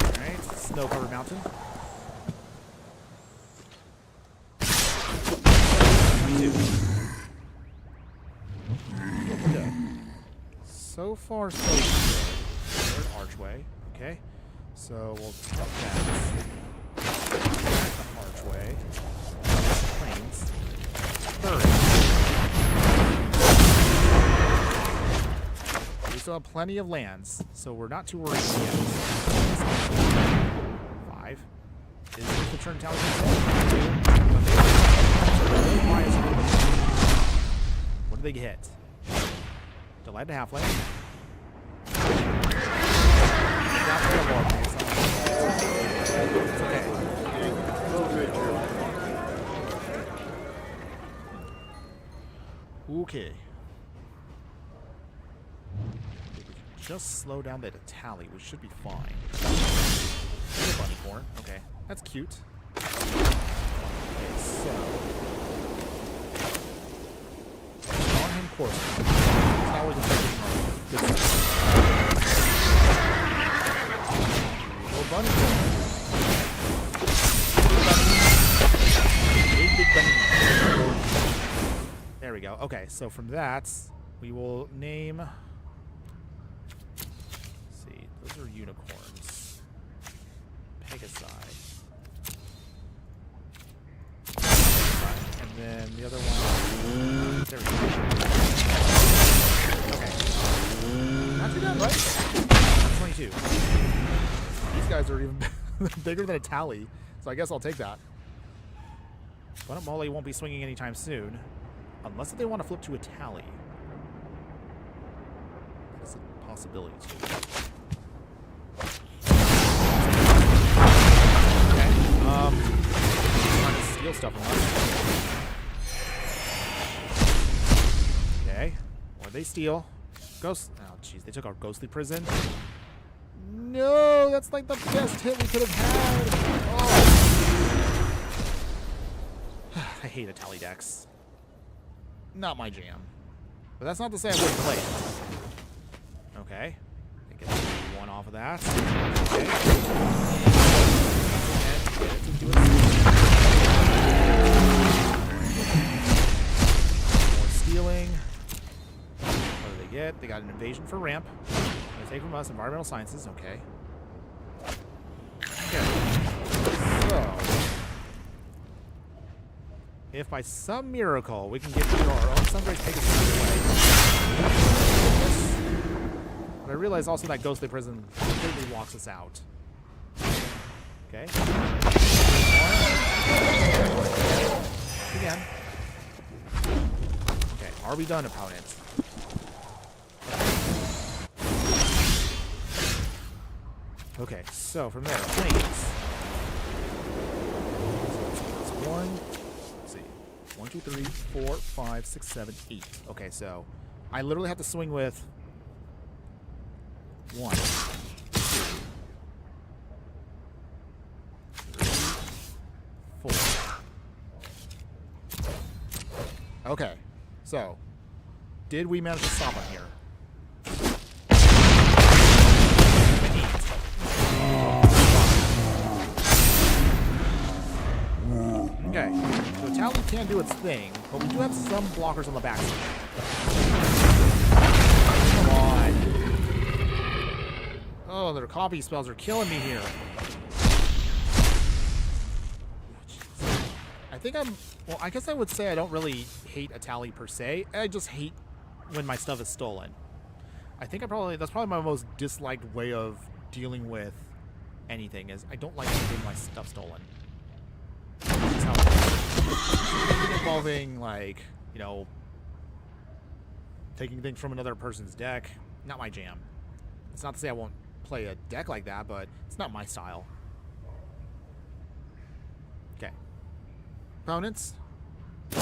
Alright, snow-covered mountain. So far, so good. Third archway. Okay. So we'll tap that. The archway. Planes. Third. We still have plenty of lands, so we're not too worried yet. 5. Is this the turn tower? What do they get? Delight to half lane. It's okay. Okay. If we can just slow down that tally, we should be fine. Bunny corn. Okay, that's cute. Okay, so. On-hand course. How is it? Bunny. Big bunny. There we go. Okay, so from that, we will name. Let's see, those are unicorns. Pegasi. And then the other one. There we go. Okay. Not too bad, right? 22. These guys are even bigger than a tally, so I guess I'll take that. But Molly won't be swinging anytime soon, unless they want to flip to a tally. That's a possibility too. Okay. Trying to steal stuff from us. Okay. Or they steal. Ghost. Oh, jeez, they took our ghostly prison. No, that's like the best hit we could have had. Oh. I hate a tally decks. Not my jam. But that's not to say I wouldn't play it. Okay. I get one off of that. Okay. More stealing. What do they get? They got an invasion for ramp. Take from us environmental sciences, okay. Okay. So, if by some miracle we can get through our own Sundrace Pegasus away. But I realize also that ghostly prison completely locks us out. Okay. Again. Okay, are we done, opponent? Okay, so from there, planes. So that's 1, let's see, 1, 2, 3, 4, 5, 6, 7, 8. Okay, so I literally have to swing with 1, 2, 3, 4. Okay, so did we manage to stop on here? Okay, so Tally can do its thing, but we do have some blockers on the back side. Come on. Oh, their copy spells are killing me here. I think well, I guess I would say I don't really hate a Tally per se. I just hate when my stuff is stolen. I think that's probably my most disliked way of dealing with anything, is I don't like getting my stuff stolen. Involving, like, you know, taking things from another person's deck, not my jam. It's not to say I won't play a deck like that, but it's not my style. Okay. Opponents. So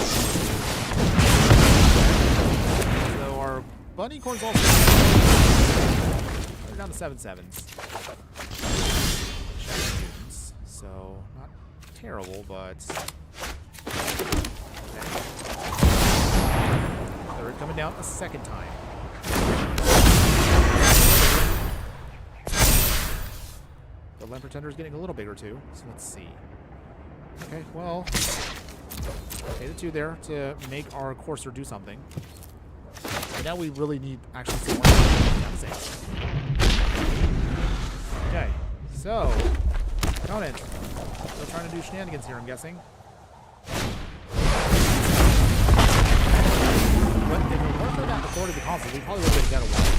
our bunny corn's also they're down to 7/7s. So not terrible, but Thurid coming down a second time. The Land Pretender is getting a little bigger too, so let's see. Okay, well, pay the 2 there to make our Courser do something. And now we really need actually some more. Okay, so opponent still trying to do shenanigans here, I'm guessing. But if it weren't for that authority of the console, we probably would have been dead a while ago.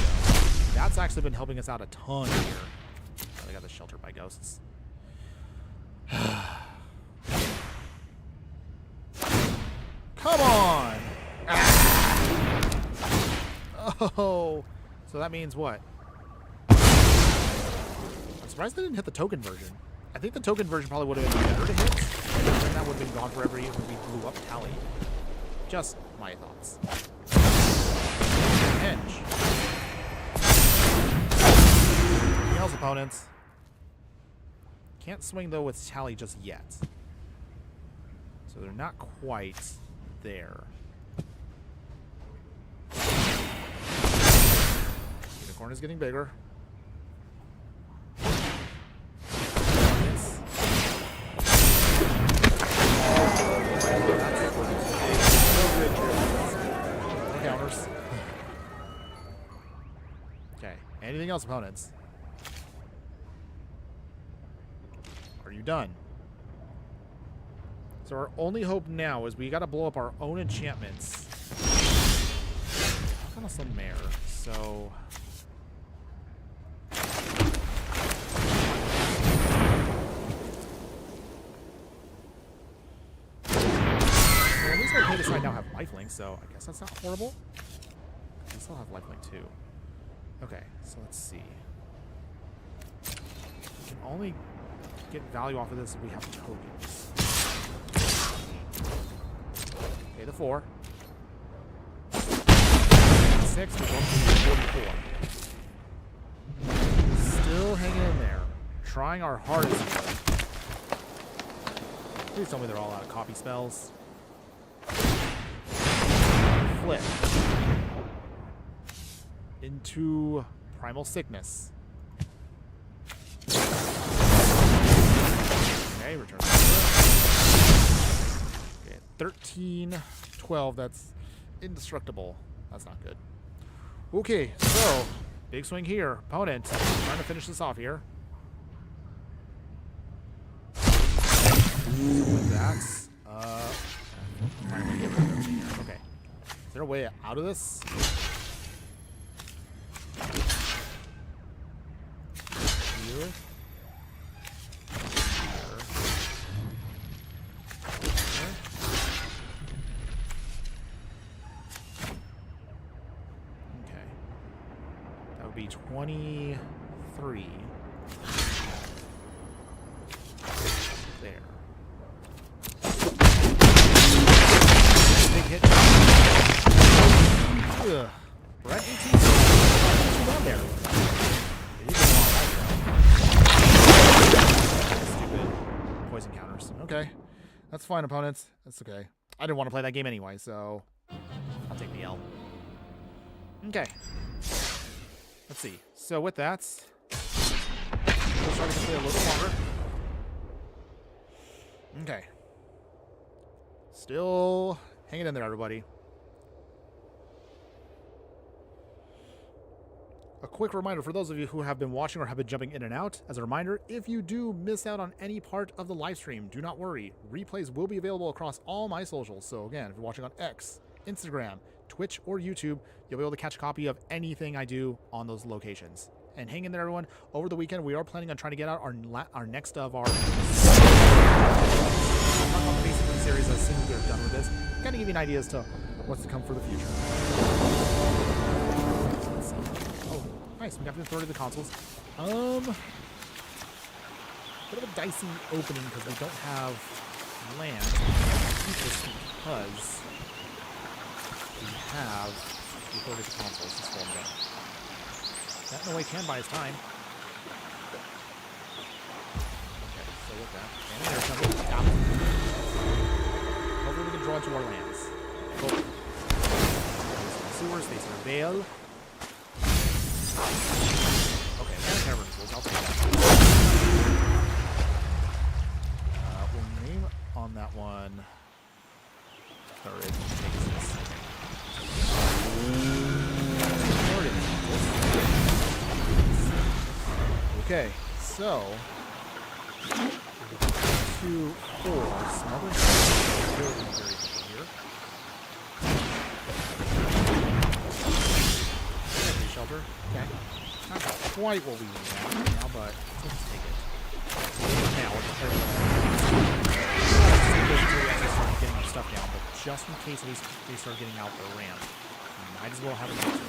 That's actually been helping us out a ton here. Oh, they got the shelter by ghosts. Come on! Ah. Oh, so that means what? I'm surprised they didn't hit the token version. I think the token version probably would have been better to hit, and that would have been gone forever even if we blew up Tally. Just my thoughts. Hinge. Anything else, opponents? Can't swing, though, with Tally just yet. So they're not quite there. Unicorn is getting bigger. Counters. Okay. Anything else, opponents? Are you done? So our only hope now is we got to blow up our own enchantments. Kind of some Mare. So at least our Pegasus right now have lifelink, so I guess that's not horrible. We still have lifelink too. Okay, so let's see. We can only get value off of this if we have tokens. Okay, the 4. 6, we're going to 44. Still hanging in there. Trying our hardest. Please tell me they're all out of copy spells. Flip. Into Primal Sickness. Okay, return. Okay, 13, 12, that's indestructible. That's not good. Okay, so, big swing here. Opponent trying to finish this off here. That's, okay. Is there a way out of this? Here. Okay. That would be 23. there. Big hit. Ugh. We're at 18. Down there. Stupid poison counters. Okay. That's fine, opponents. That's okay. I didn't want to play that game anyway, so I'll take the L. Okay. Let's see. So with that, we'll try to play a little longer. Okay. Still hanging in there, everybody. A quick reminder for those of you who have been watching or have been jumping in and out. As a reminder, if you do miss out on any part of the live stream, do not worry. Replays will be available across all my socials. So again, if you're watching on X, Instagram, Twitch, or YouTube, you'll be able to catch a copy of anything I do on those locations. And hang in there, everyone. Over the weekend, we are planning on trying to get out our next of our basically series as soon as we're done with this. Kind of give you an idea as to what's to come for the future. Let's see. Oh, nice. We got the third of the consoles. Bit of a dicey opening because we don't have land. Just because we have the third of the consoles to slow them down. That in a way can buy us time. Okay, so with that, hopefully we can draw into our lands. Hopefully. Sewers, they serve Vale. Okay, that's kind of ridiculous. I'll take that. We'll name on that one Thurid. Pegasus. Okay, so 2, 4, smother building here. Energy shelter. Okay. Not quite what we need now, but let's take it. Now we're just start getting our stuff down, but just in case they start getting out their ramp, might as well have an answer.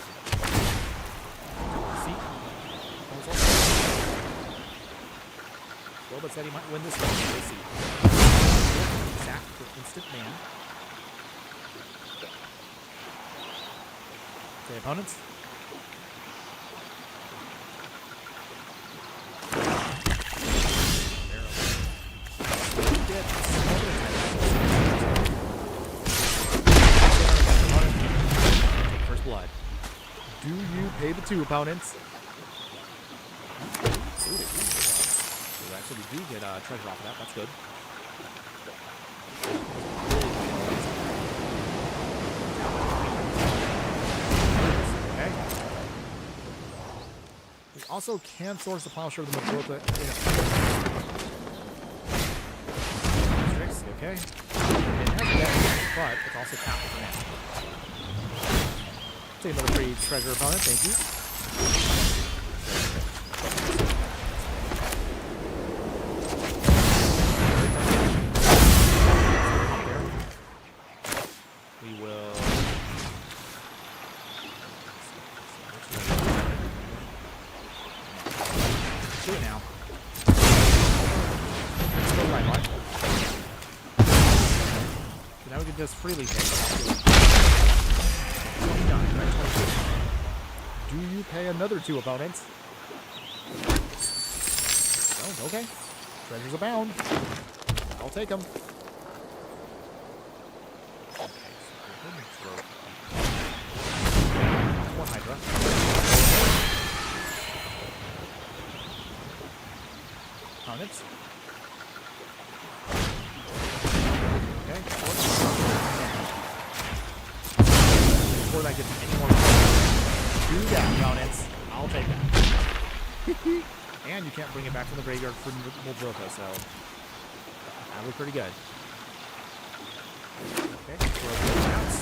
See? Well, but said he might win this one. We'll see. Sack for instant man. Okay, opponents. Take first blood. Do you pay the 2 opponents? So we do get treasure off of that. That's good. Okay. We also can source the plowshare of the Majorca in okay. It has that, but it's also tapped for now. Take another free treasure opponent. Thank you. Just freely pay. Do you pay another 2 opponents? Oh, okay. Treasures abound. I'll take them. Okay, so one Hydra. Opponents. Okay. Before that gets any more do that, opponents. I'll take that. And you can't bring it back from the graveyard for Muldrota, so that was pretty good. Okay, throw the bounce.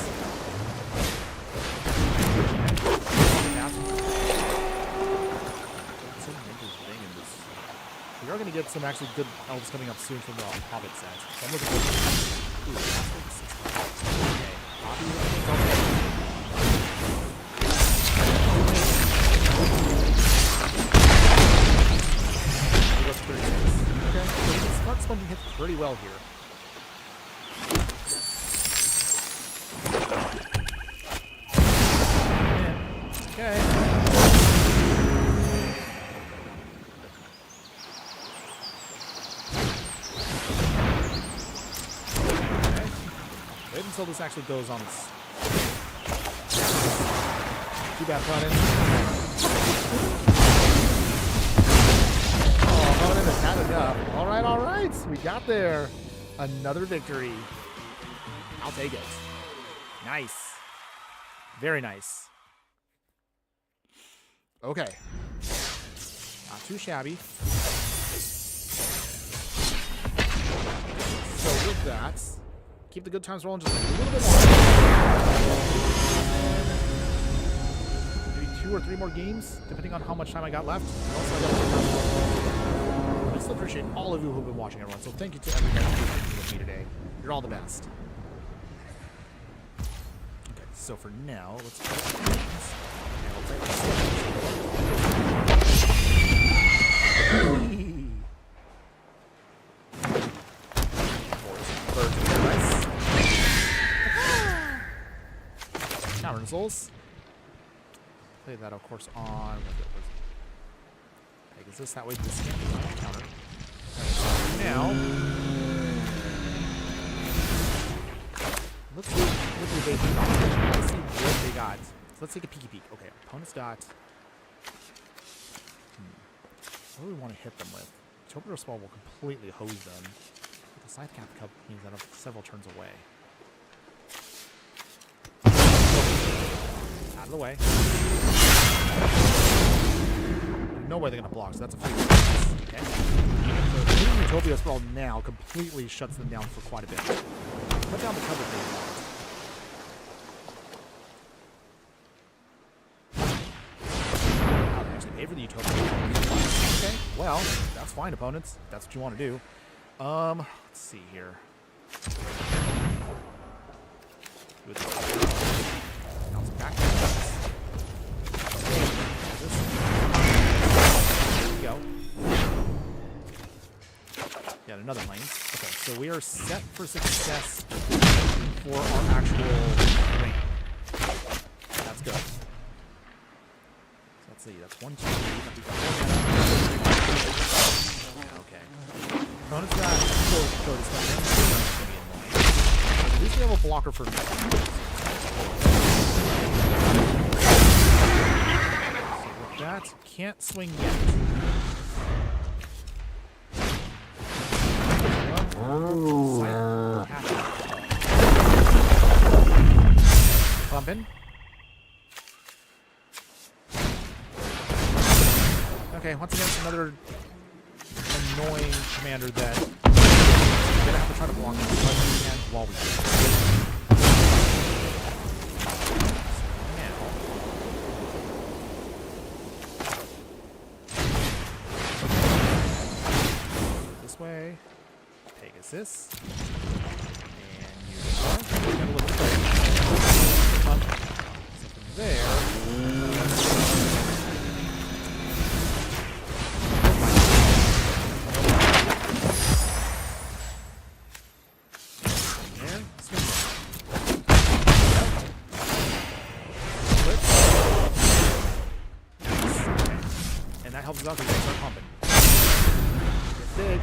We are going to get some actually good elves coming up soon from the Hobbit set. So I'm looking forward to that. Okay, Poppy. Okay, Smart Sponging hits pretty well here. Okay. Wait until this actually goes on its... Too bad, Conan. Oh, Conan has had enough. All right. We got there. Another victory. I'll take it. Nice. Very nice. Okay. Not too shabby. So with that, keep the good times rolling just a little bit longer. Maybe 2 or 3 more games, depending on how much time I got left. I still appreciate all of you who have been watching, everyone. So thank you to everybody who's been with me today. You're all the best. Okay, so for now, let's try things. Counter souls. Play that, of course, on Pegasus. That way, this can't be on counter. Now, let's see what they got. Let's see what they got. So let's take a peeky peek. Okay, opponent's got. What do we want to hit them with? Utopia Spell will completely hose them. But the Scythe Cap Cup means that I'm several turns away. Out of the way. No way they're going to block, so that's a free pass. Okay. So hitting Utopia Spell now completely shuts them down for quite a bit. Put down the cover thing. Pay for the Utopia. Okay, well, that's fine, opponents. If that's what you want to do. Let's see here. Bounce back. There we go. Got another lane. Okay, so we are set for success for our actual lane. That's good. Let's see, that's 1, 2, 3. Okay. Opponent's got code is coming in. That's going to be annoying. At least we have a blocker for me. So with that, can't swing yet. Bumping. Okay, once again, it's another annoying commander that we're gonna have to try to block as much as we can while we do. Now, this way, Pegasus, and you are. So from there. Helps us out because we start pumping. Get big.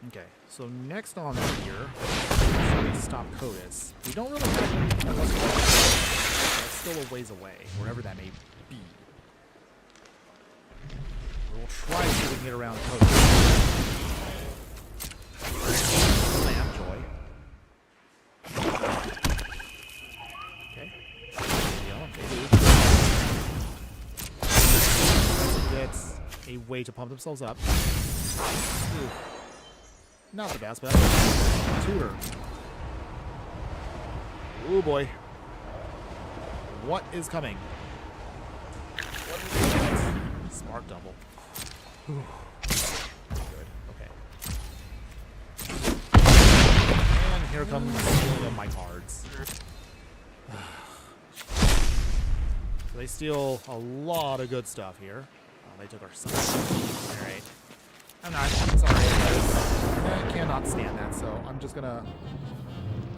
Okay, so next on here, so we stop Codus. We don't really have anything else. That's still a ways away, wherever that may be. We'll try to see if we can get around Codus. Lamb Joy. Okay. That's a way to pump themselves up. Ooh. Not the best, but that's tutor. Oh boy. What is coming? Smart double. Ooh. Good. Okay. And here comes stealing of my cards. So they steal a lot of good stuff here. They took our son. Alright. I'm not. Sorry, guys. I cannot stand that, so I'm just gonna...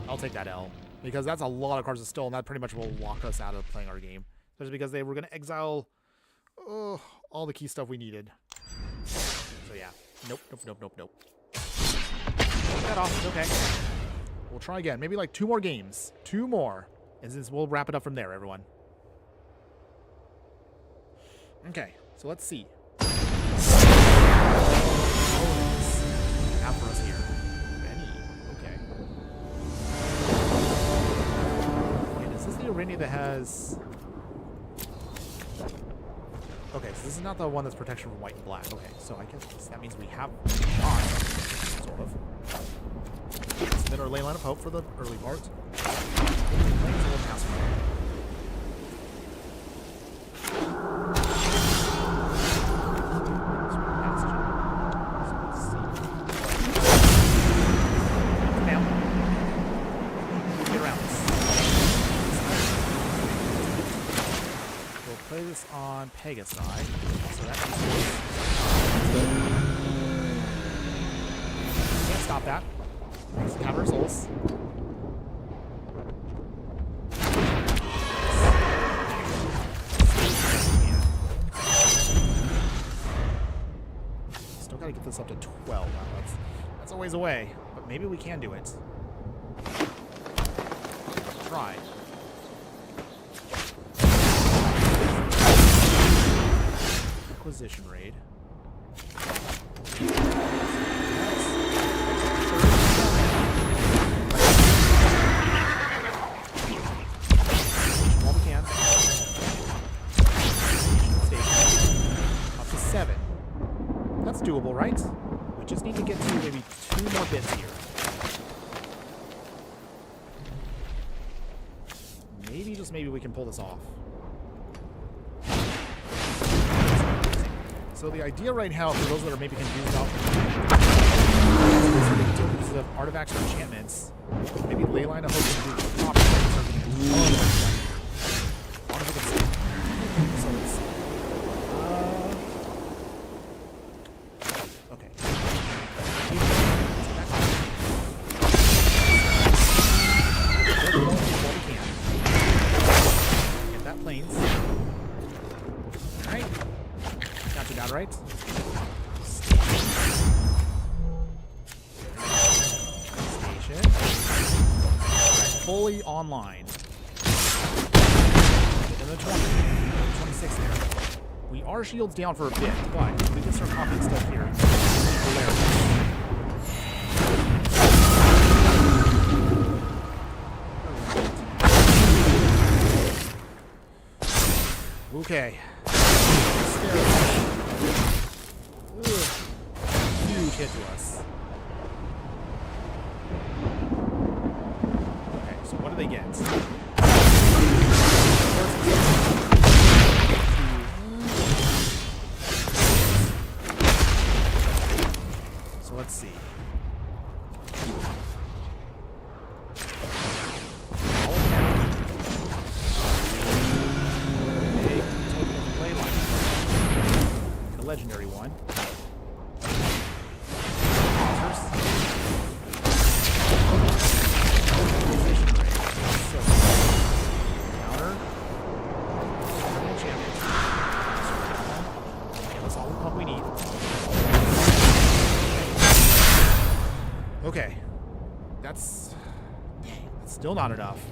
I'll take that L. Because that's a lot of cards to steal, and that pretty much will lock us out of playing our game. Especially because they were gonna exile all the key stuff we needed. So yeah. Nope. Take that off. It's okay. We'll try again. Maybe like 2 more games. 2 more. And then we'll wrap it up from there, everyone. Okay. So let's see. Have for us here. Benny. Okay. And is this the arena that has... Okay, so this is not the one that's protection from white and black. Okay, so I guess that means we have a shot, sort of. Submit our ley line of hope for the early part. Play this on Pegasus, so that can't stop that. Counter souls. Still gotta get this up to 12. Wow, that's a ways away, but maybe we can do it. Try. Acquisition raid. All we can. Up to 7. That's doable, right? We just need to get to maybe 2 more bits here. Maybe, just maybe we can pull this off. So the idea right now, for those that are maybe confused about uses of artifacts or enchantments, maybe Leyline of Hope can do the top right, so we can so let's see. Okay. Get that planes. Alright. Got you down, right? Station. Right, fully online. Within the 20. 26 there. We are shields down for a bit, but we can start popping stuff here. Okay. Huge hit to us. Okay, so what do they get? So let's see. Legendary one. Counter. Enchantment. That's all the pump we need. Okay. That's still not enough.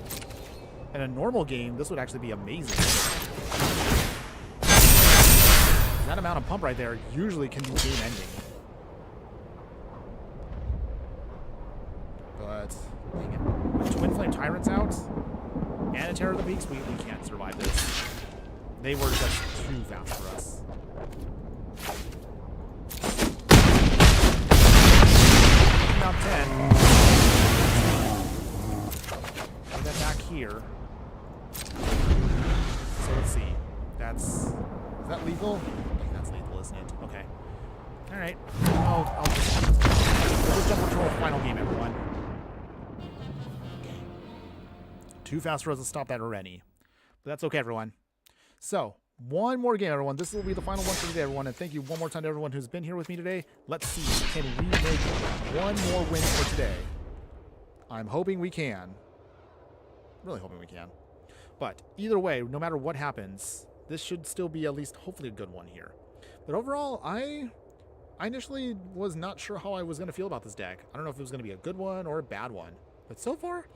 In a normal game, this would actually be amazing. That amount of pump right there usually can be game ending. But dang it. With Twin Flame Tyrants out and a Terror of the Peaks, we can't survive this. They were just too fast for us. About 10. Put that back here. So let's see. Is that lethal? That's lethal, isn't it? Okay. Alright. We'll just jump into our final game, everyone. Too fast for us to stop that already. But that's okay, everyone. So, One more game, everyone. This will be the final one for today, everyone. And thank you one more time to everyone who's been here with me today. Let's see. Can we make one more win for today? I'm hoping we can. Really hoping we can. But either way, no matter what happens, this should still be at least hopefully a good one here. But overall, I initially was not sure how I was going to feel about this deck. I don't know if it was going to be a good one or a bad one. But so far,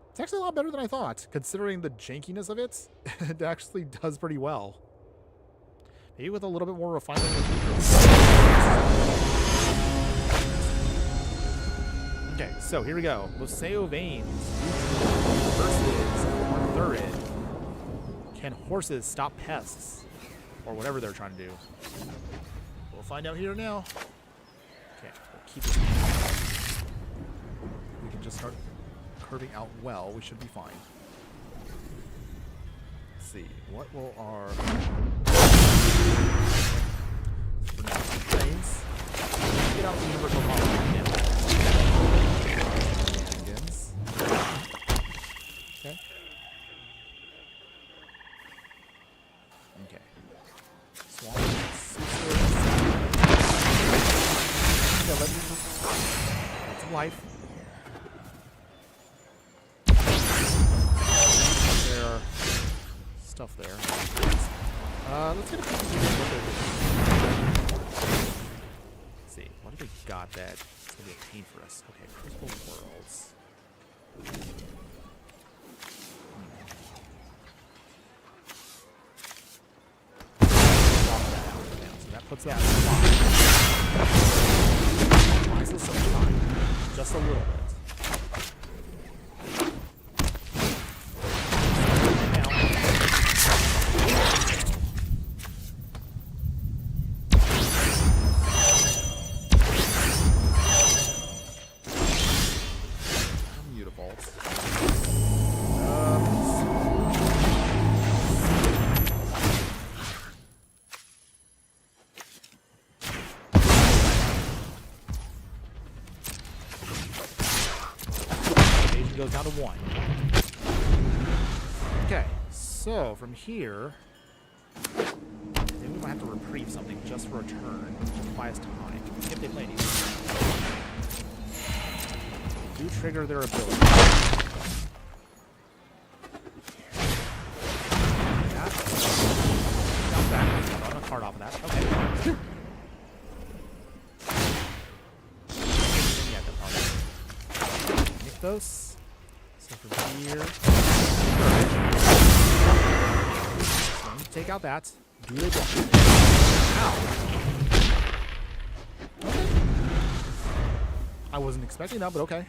it's actually a lot better than I thought. Considering the jankiness of it, it actually does pretty well. Maybe with a little bit more refinement. Okay, so here we go. Loseo Veins versus Thurid. Can horses stop pests? Or whatever they're trying to do. We'll find out here now. Okay, we'll keep it. We can just start curving out well. We should be fine. Let's see. What will our... For now, planes. Get out the universal model. Okay. Okay. Swamp. Get some life. There. Stuff there. Let's get a peek at what they're doing. Let's see. What have they got that? It's gonna be a pain for us. Okay, Crucible Worlds. So that puts that in the box. Why is this so much time? Just a little bit. Goes down to 1. Okay, so from here, maybe we might have to reprieve something just for a turn, just to buy us time, if they play anything. Do trigger their ability. That. Down back. Run a card off of that. Okay. Mythos. So from here, take out that. Do they block? Ow! Okay. I wasn't expecting that, but okay.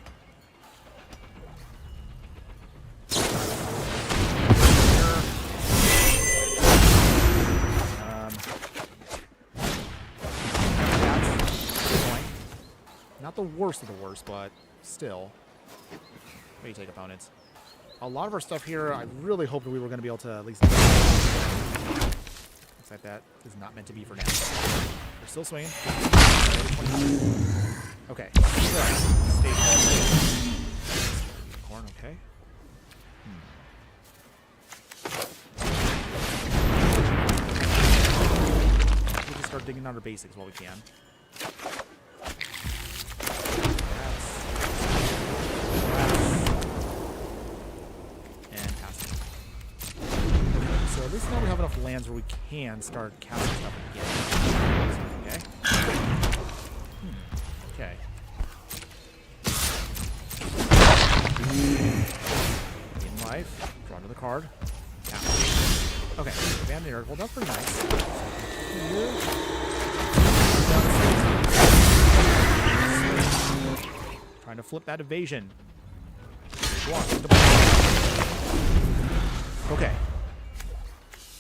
Not the worst of the worst, but still. What do you take, opponents? A lot of our stuff here, I really hoped we were going to be able to at least... Looks like that is not meant to be for now. We're still swinging. Okay. So, stage 1. Corn, okay. We'll just start digging out our basics while we can. So at least now we have enough lands where we can start casting stuff again. Okay. Okay. In life, draw another card. Cast. Okay, ban the Miracle. That's pretty nice. Trying to flip that evasion. Okay.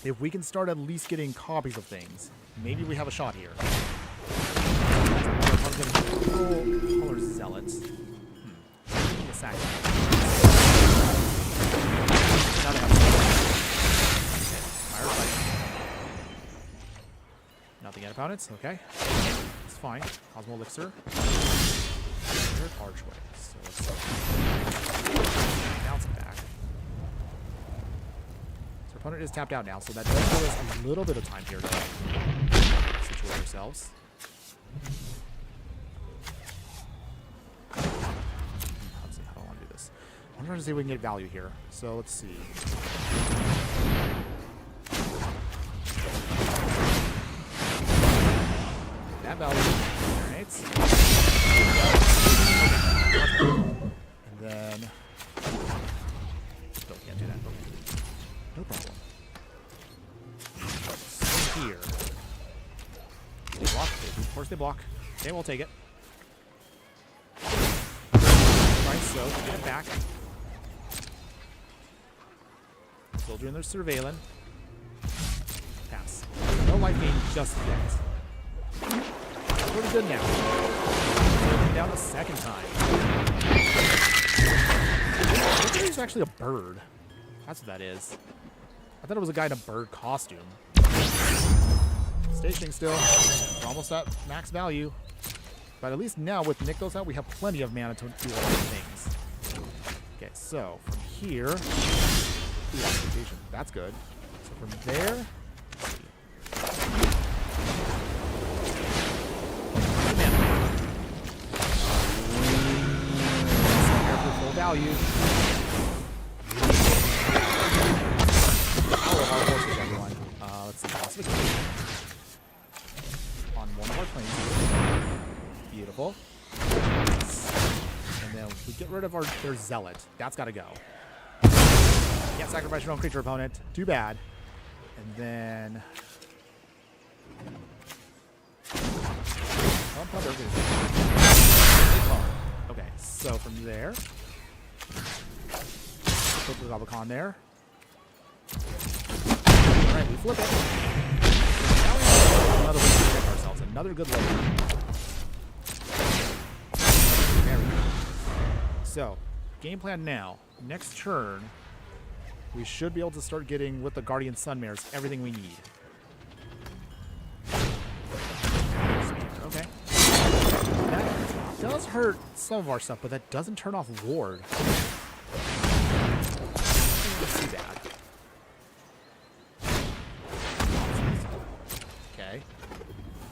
If we can start at least getting copies of things, maybe we have a shot here. Color Zealots. Give me a second. Nothing yet, opponents. Okay. It's fine. Cosmo Elixir. Archway. So let's bounce it back. So our opponent is tapped out now, so that does give us a little bit of time here to situate ourselves. Let's see, how do I want to do this? I'm trying to see if we can get value here. So let's see. That value. Alright. And then... Still can't do that. Okay. No problem. So here. They block. Of course they block. Okay, we'll take it. Alright, so get it back. Still doing their surveilling. Pass. No life gain just yet. Pretty good now. Taking down the second time. I think he's actually a bird. That's what that is. I thought it was a guy in a bird costume. Stationing still. We're almost at max value. But at least now with Nikos out, we have plenty of mana to do all these things. Okay, so from here... Ooh, occupation. That's good. So from there... Full value. Power of our horses, everyone. Let's see. Classification. On one of our planes here. Beautiful. And then we get rid of their zealot. That's got to go. Can't sacrifice your own creature opponent. Too bad. And then... Okay, so from there... Put the Goblicon there. Alright, we flip it. Now we have another way to protect ourselves. Another good look. There we go. So, game plan now. Next turn, we should be able to start getting, with the Guardian Sunmares, everything we need. Okay. That does hurt some of our stuff, but that doesn't turn off Ward. Too bad. Okay.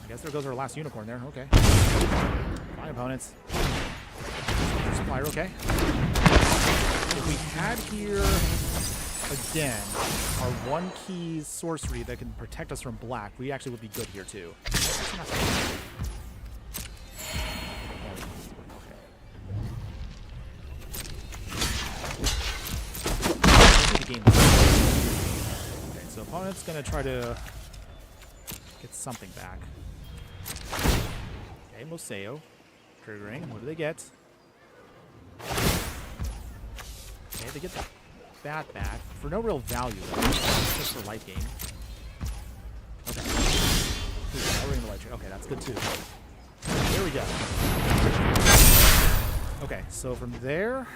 I guess there goes our last unicorn there. Okay. Fine, opponents. Supplier, okay. If we had here again our one key sorcery that can protect us from black, we actually would be good here too. Okay, so opponent's gonna try to get something back. Okay, Moseo. Triggering. What do they get? Okay, they get that back. For no real value, though. Just for life gain. Okay. Ooh, lowering the light trigger. Okay, that's good too. There we go. Okay, so from there...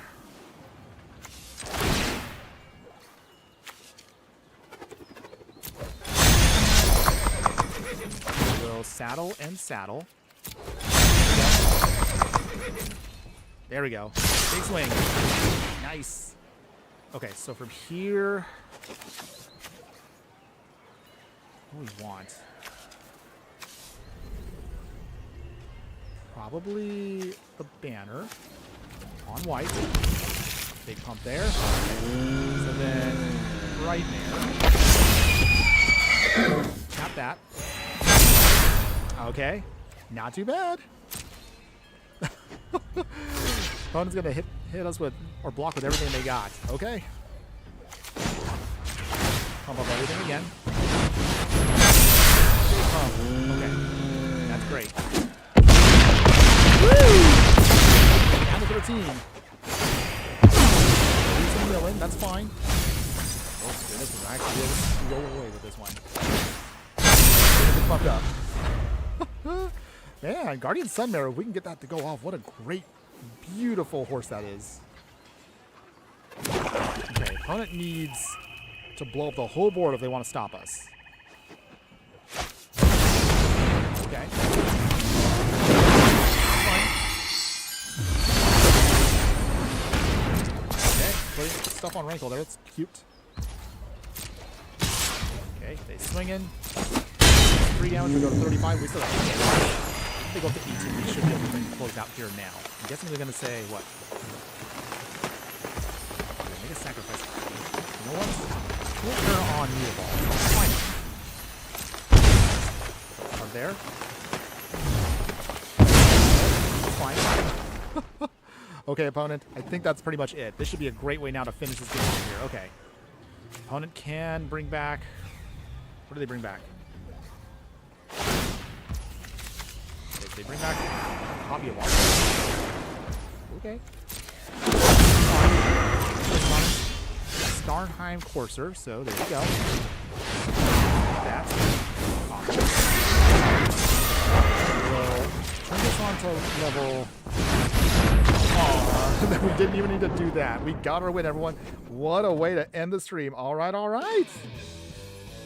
We'll saddle and saddle. There we go. Big swing. Nice. Okay, so from here... What do we want? Probably the banner on white. Big pump there. So then Nightmare. Tap that. Okay. Not too bad. Opponent's gonna hit us with, or block with everything they got. Okay. Pump up everything again. Big pump. Okay. That's great. Woo! Down to 13. Do some milling, that's fine. Oh goodness, we're actually able to roll away with this one. Get pumped up. Man, Guardian Sunmare, if we can get that to go off, what a great, beautiful horse that is. Okay, opponent needs to blow up the whole board if they want to stop us. Okay. Fine. Okay, putting stuff on Rankle there, it's cute. Okay, they swing in. 3 damage, we go to 35. We still have 8 damage. If they go up to 18, we should be able to close out here now. I'm guessing they're going to say, what? Make a sacrifice. You know what? We'll turn on Mute Ball. Fine. Are there? Fine. Okay, opponent. I think that's pretty much it. This should be a great way now to finish this game here. Okay. Opponent can bring back... What do they bring back? They bring back a copy of art. Okay. Starnheim Courser, so there you go. That's awesome. We'll turn this on to level... Oh, we didn't even need to do that. We got our win, everyone. What a way to end the stream. All right, all right.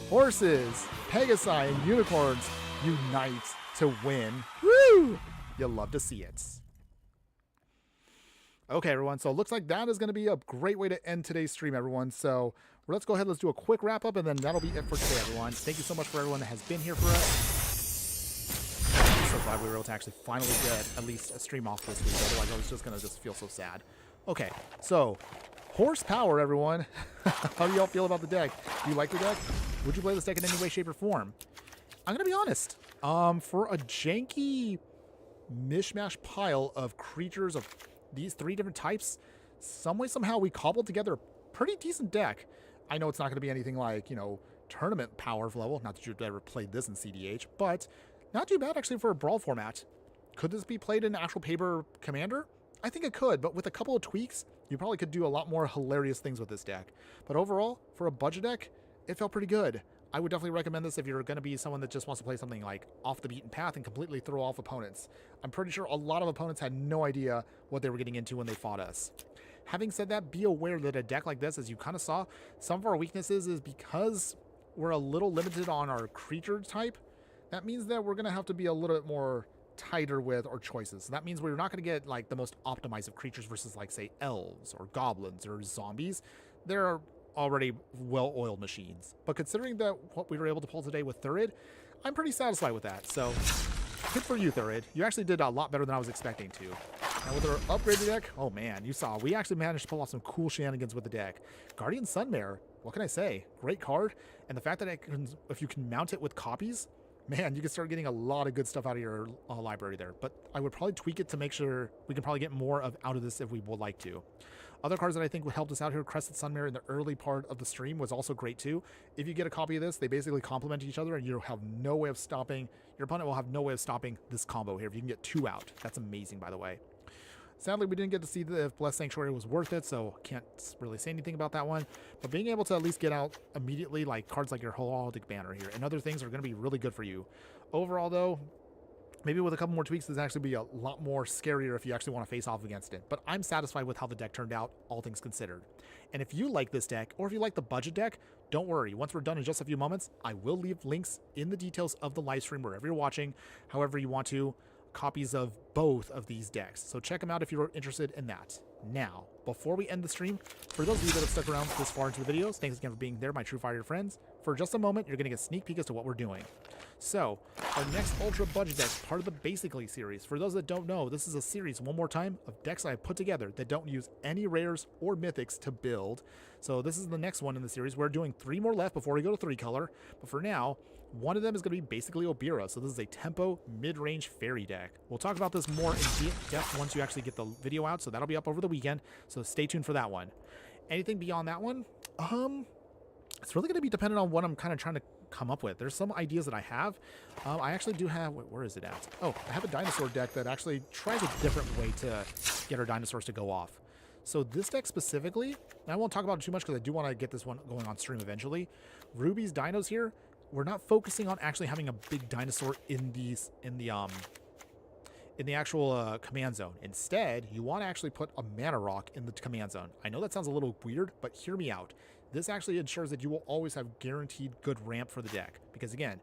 Horses, Pegasi, and unicorns unite to win. Woo! You'll love to see it. Okay, everyone. So it looks like that is going to be a great way to end today's stream, everyone. So let's go ahead. Let's do a quick wrap up, and then that'll be it for today, everyone. Thank you so much for everyone that has been here for us. I'm so glad we were able to actually finally get at least a stream off this week. Otherwise, I was just going to feel so sad. Okay, so horsepower, everyone. How do y'all feel about the deck? Do you like the deck? Would you play this deck in any way, shape, or form? I'm going to be honest. For a janky mishmash pile of creatures of these 3 different types, some way, somehow, we cobbled together a pretty decent deck. I know it's not going to be anything like, you know, tournament power level. Not that you've ever played this in CDH, but not too bad, actually, for a Brawl format. Could this be played in actual paper Commander? I think it could, but with a couple of tweaks, you probably could do a lot more hilarious things with this deck. But overall, for a budget deck, it felt pretty good. I would definitely recommend this if you're going to be someone that just wants to play something like off the beaten path and completely throw off opponents. I'm pretty sure a lot of opponents had no idea what they were getting into when they fought us. Having said that, be aware that a deck like this, as you kind of saw, some of our weaknesses is because we're a little limited on our creature type. That means that we're going to have to be a little bit more tighter with our choices. So that means we're not going to get like the most optimized of creatures versus like, say, elves or goblins or zombies. They're already well-oiled machines. But considering that what we were able to pull today with Thurid, I'm pretty satisfied with that. So good for you, Thurid. You actually did a lot better than I was expecting to. Now with our upgraded deck, oh man, you saw, we actually managed to pull off some cool shenanigans with the deck. Guardian Sunmare, what can I say? Great card. And the fact that it can, if you can mount it with copies, man, you can start getting a lot of good stuff out of your library there. But I would probably tweak it to make sure we can probably get more out of this if we would like to. Other cards that I think would help us out here, Crested Sunmare in the early part of the stream was also great too. If you get a copy of this, they basically complement each other and you have no way of stopping, your opponent will have no way of stopping this combo here. If you can get 2 out, that's amazing, by the way. Sadly, we didn't get to see if Blessed Sanctuary was worth it, so can't really say anything about that one. But being able to at least get out immediately, like cards like your Heraldic Banner here and other things are going to be really good for you. Overall, though, maybe with a couple more tweaks, this actually be a lot more scarier if you actually want to face off against it. But I'm satisfied with how the deck turned out, all things considered. And if you like this deck, or if you like the budget deck, don't worry. Once we're done in just a few moments, I will leave links in the details of the live stream wherever you're watching, however you want to, copies of both of these decks. So check them out if you're interested in that. Now, before we end the stream, for those of you that have stuck around this far into the videos, thanks again for being there, my true fire friends. For just a moment, you're going to get a sneak peek as to what we're doing. So, our next Ultra Budget deck, part of the Basically series. For those that don't know, this is a series, one more time, of decks I have put together that don't use any rares or mythics to build. So this is the next one in the series. We're doing 3 more left before we go to 3-color. But for now, one of them is going to be basically Obira. So this is a tempo mid-range fairy deck. We'll talk about this more in depth once you actually get the video out. So that'll be up over the weekend. So stay tuned for that one. Anything beyond that one? It's really going to be dependent on what I'm kind of trying to come up with. There's some ideas that I have. I actually do have, where is it at? Oh, I have a dinosaur deck that actually tries a different way to get our dinosaurs to go off. So this deck specifically, and I won't talk about it too much because I do want to get this one going on stream eventually. Ruby's dinos here, we're not focusing on actually having a big dinosaur in the actual command zone. Instead, you want to actually put a mana rock in the command zone. I know that sounds a little weird, but hear me out. This actually ensures that you will always have guaranteed good ramp for the deck. Because again,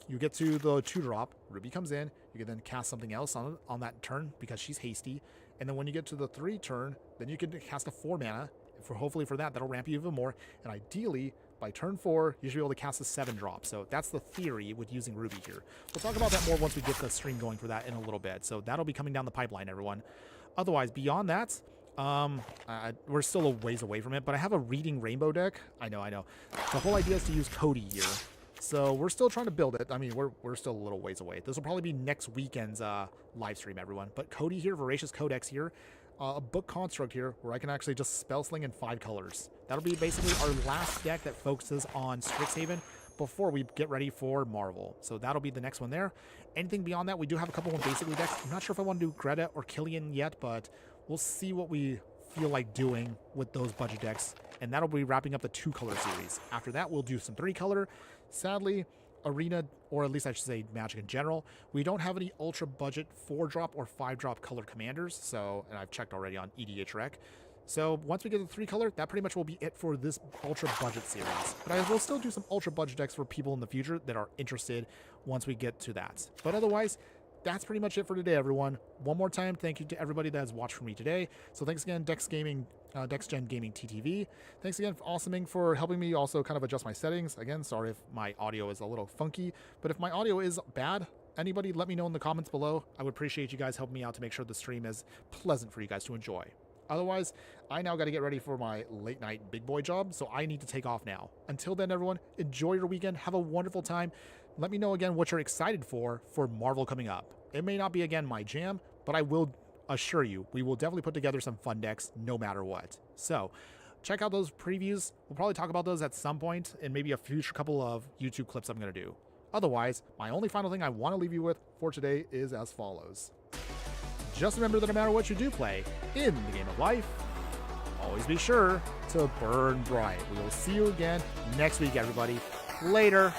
you get to the 2-drop, Ruby comes in, you can then cast something else on that turn because she's hasty. And then when you get to the 3 turn, then you can cast a 4 mana. Hopefully for that, that'll ramp you even more. And ideally, by turn 4, you should be able to cast a 7-drop. So that's the theory with using Ruby here. We'll talk about that more once we get the stream going for that in a little bit. So that'll be coming down the pipeline, everyone. Otherwise, beyond that, we're still a ways away from it, but I have a Reading Rainbow deck. I know. The whole idea is to use Cody here. So we're still trying to build it. I mean, we're still a little ways away. This will probably be next weekend's live stream, everyone. But Cody here, Voracious Codex here, a book construct here where I can actually just spell sling in 5 colors. That'll be basically our last deck that focuses on Strixhaven before we get ready for Marvel. So that'll be the next one there. Anything beyond that, we do have a couple of basically decks. I'm not sure if I want to do Greta or Killian yet, but we'll see what we feel like doing with those budget decks. And that'll be wrapping up the 2-color series. After that, we'll do some 3-color. Sadly, Arena, or at least I should say Magic in general, we don't have any ultra budget 4-drop or 5-drop colored commanders. So, and I've checked already on EDH Rec. So once we get the 3-color, that pretty much will be it for this ultra budget series. But I will still do some ultra budget decks for people in the future that are interested once we get to that. But otherwise, that's pretty much it for today, everyone. One more time, thank you to everybody that has watched for me today. So thanks again, Dex Gen Gaming TTV. Thanks again, Awesoming, for helping me also kind of adjust my settings. Again, sorry if my audio is a little funky, but if my audio is bad, anybody let me know in the comments below. I would appreciate you guys helping me out to make sure the stream is pleasant for you guys to enjoy. Otherwise, I now got to get ready for my late night big boy job, so I need to take off now. Until then, everyone, enjoy your weekend. Have a wonderful time. Let me know again what you're excited for Marvel coming up. It may not be, again, my jam, but I will assure you, we will definitely put together some fun decks no matter what. So, check out those previews. We'll probably talk about those at some point in maybe a future couple of YouTube clips I'm going to do. Otherwise, my only final thing I want to leave you with for today is as follows. Just remember that no matter what you do play in the game of life, always be sure to burn bright. We will see you again next week, everybody. Later.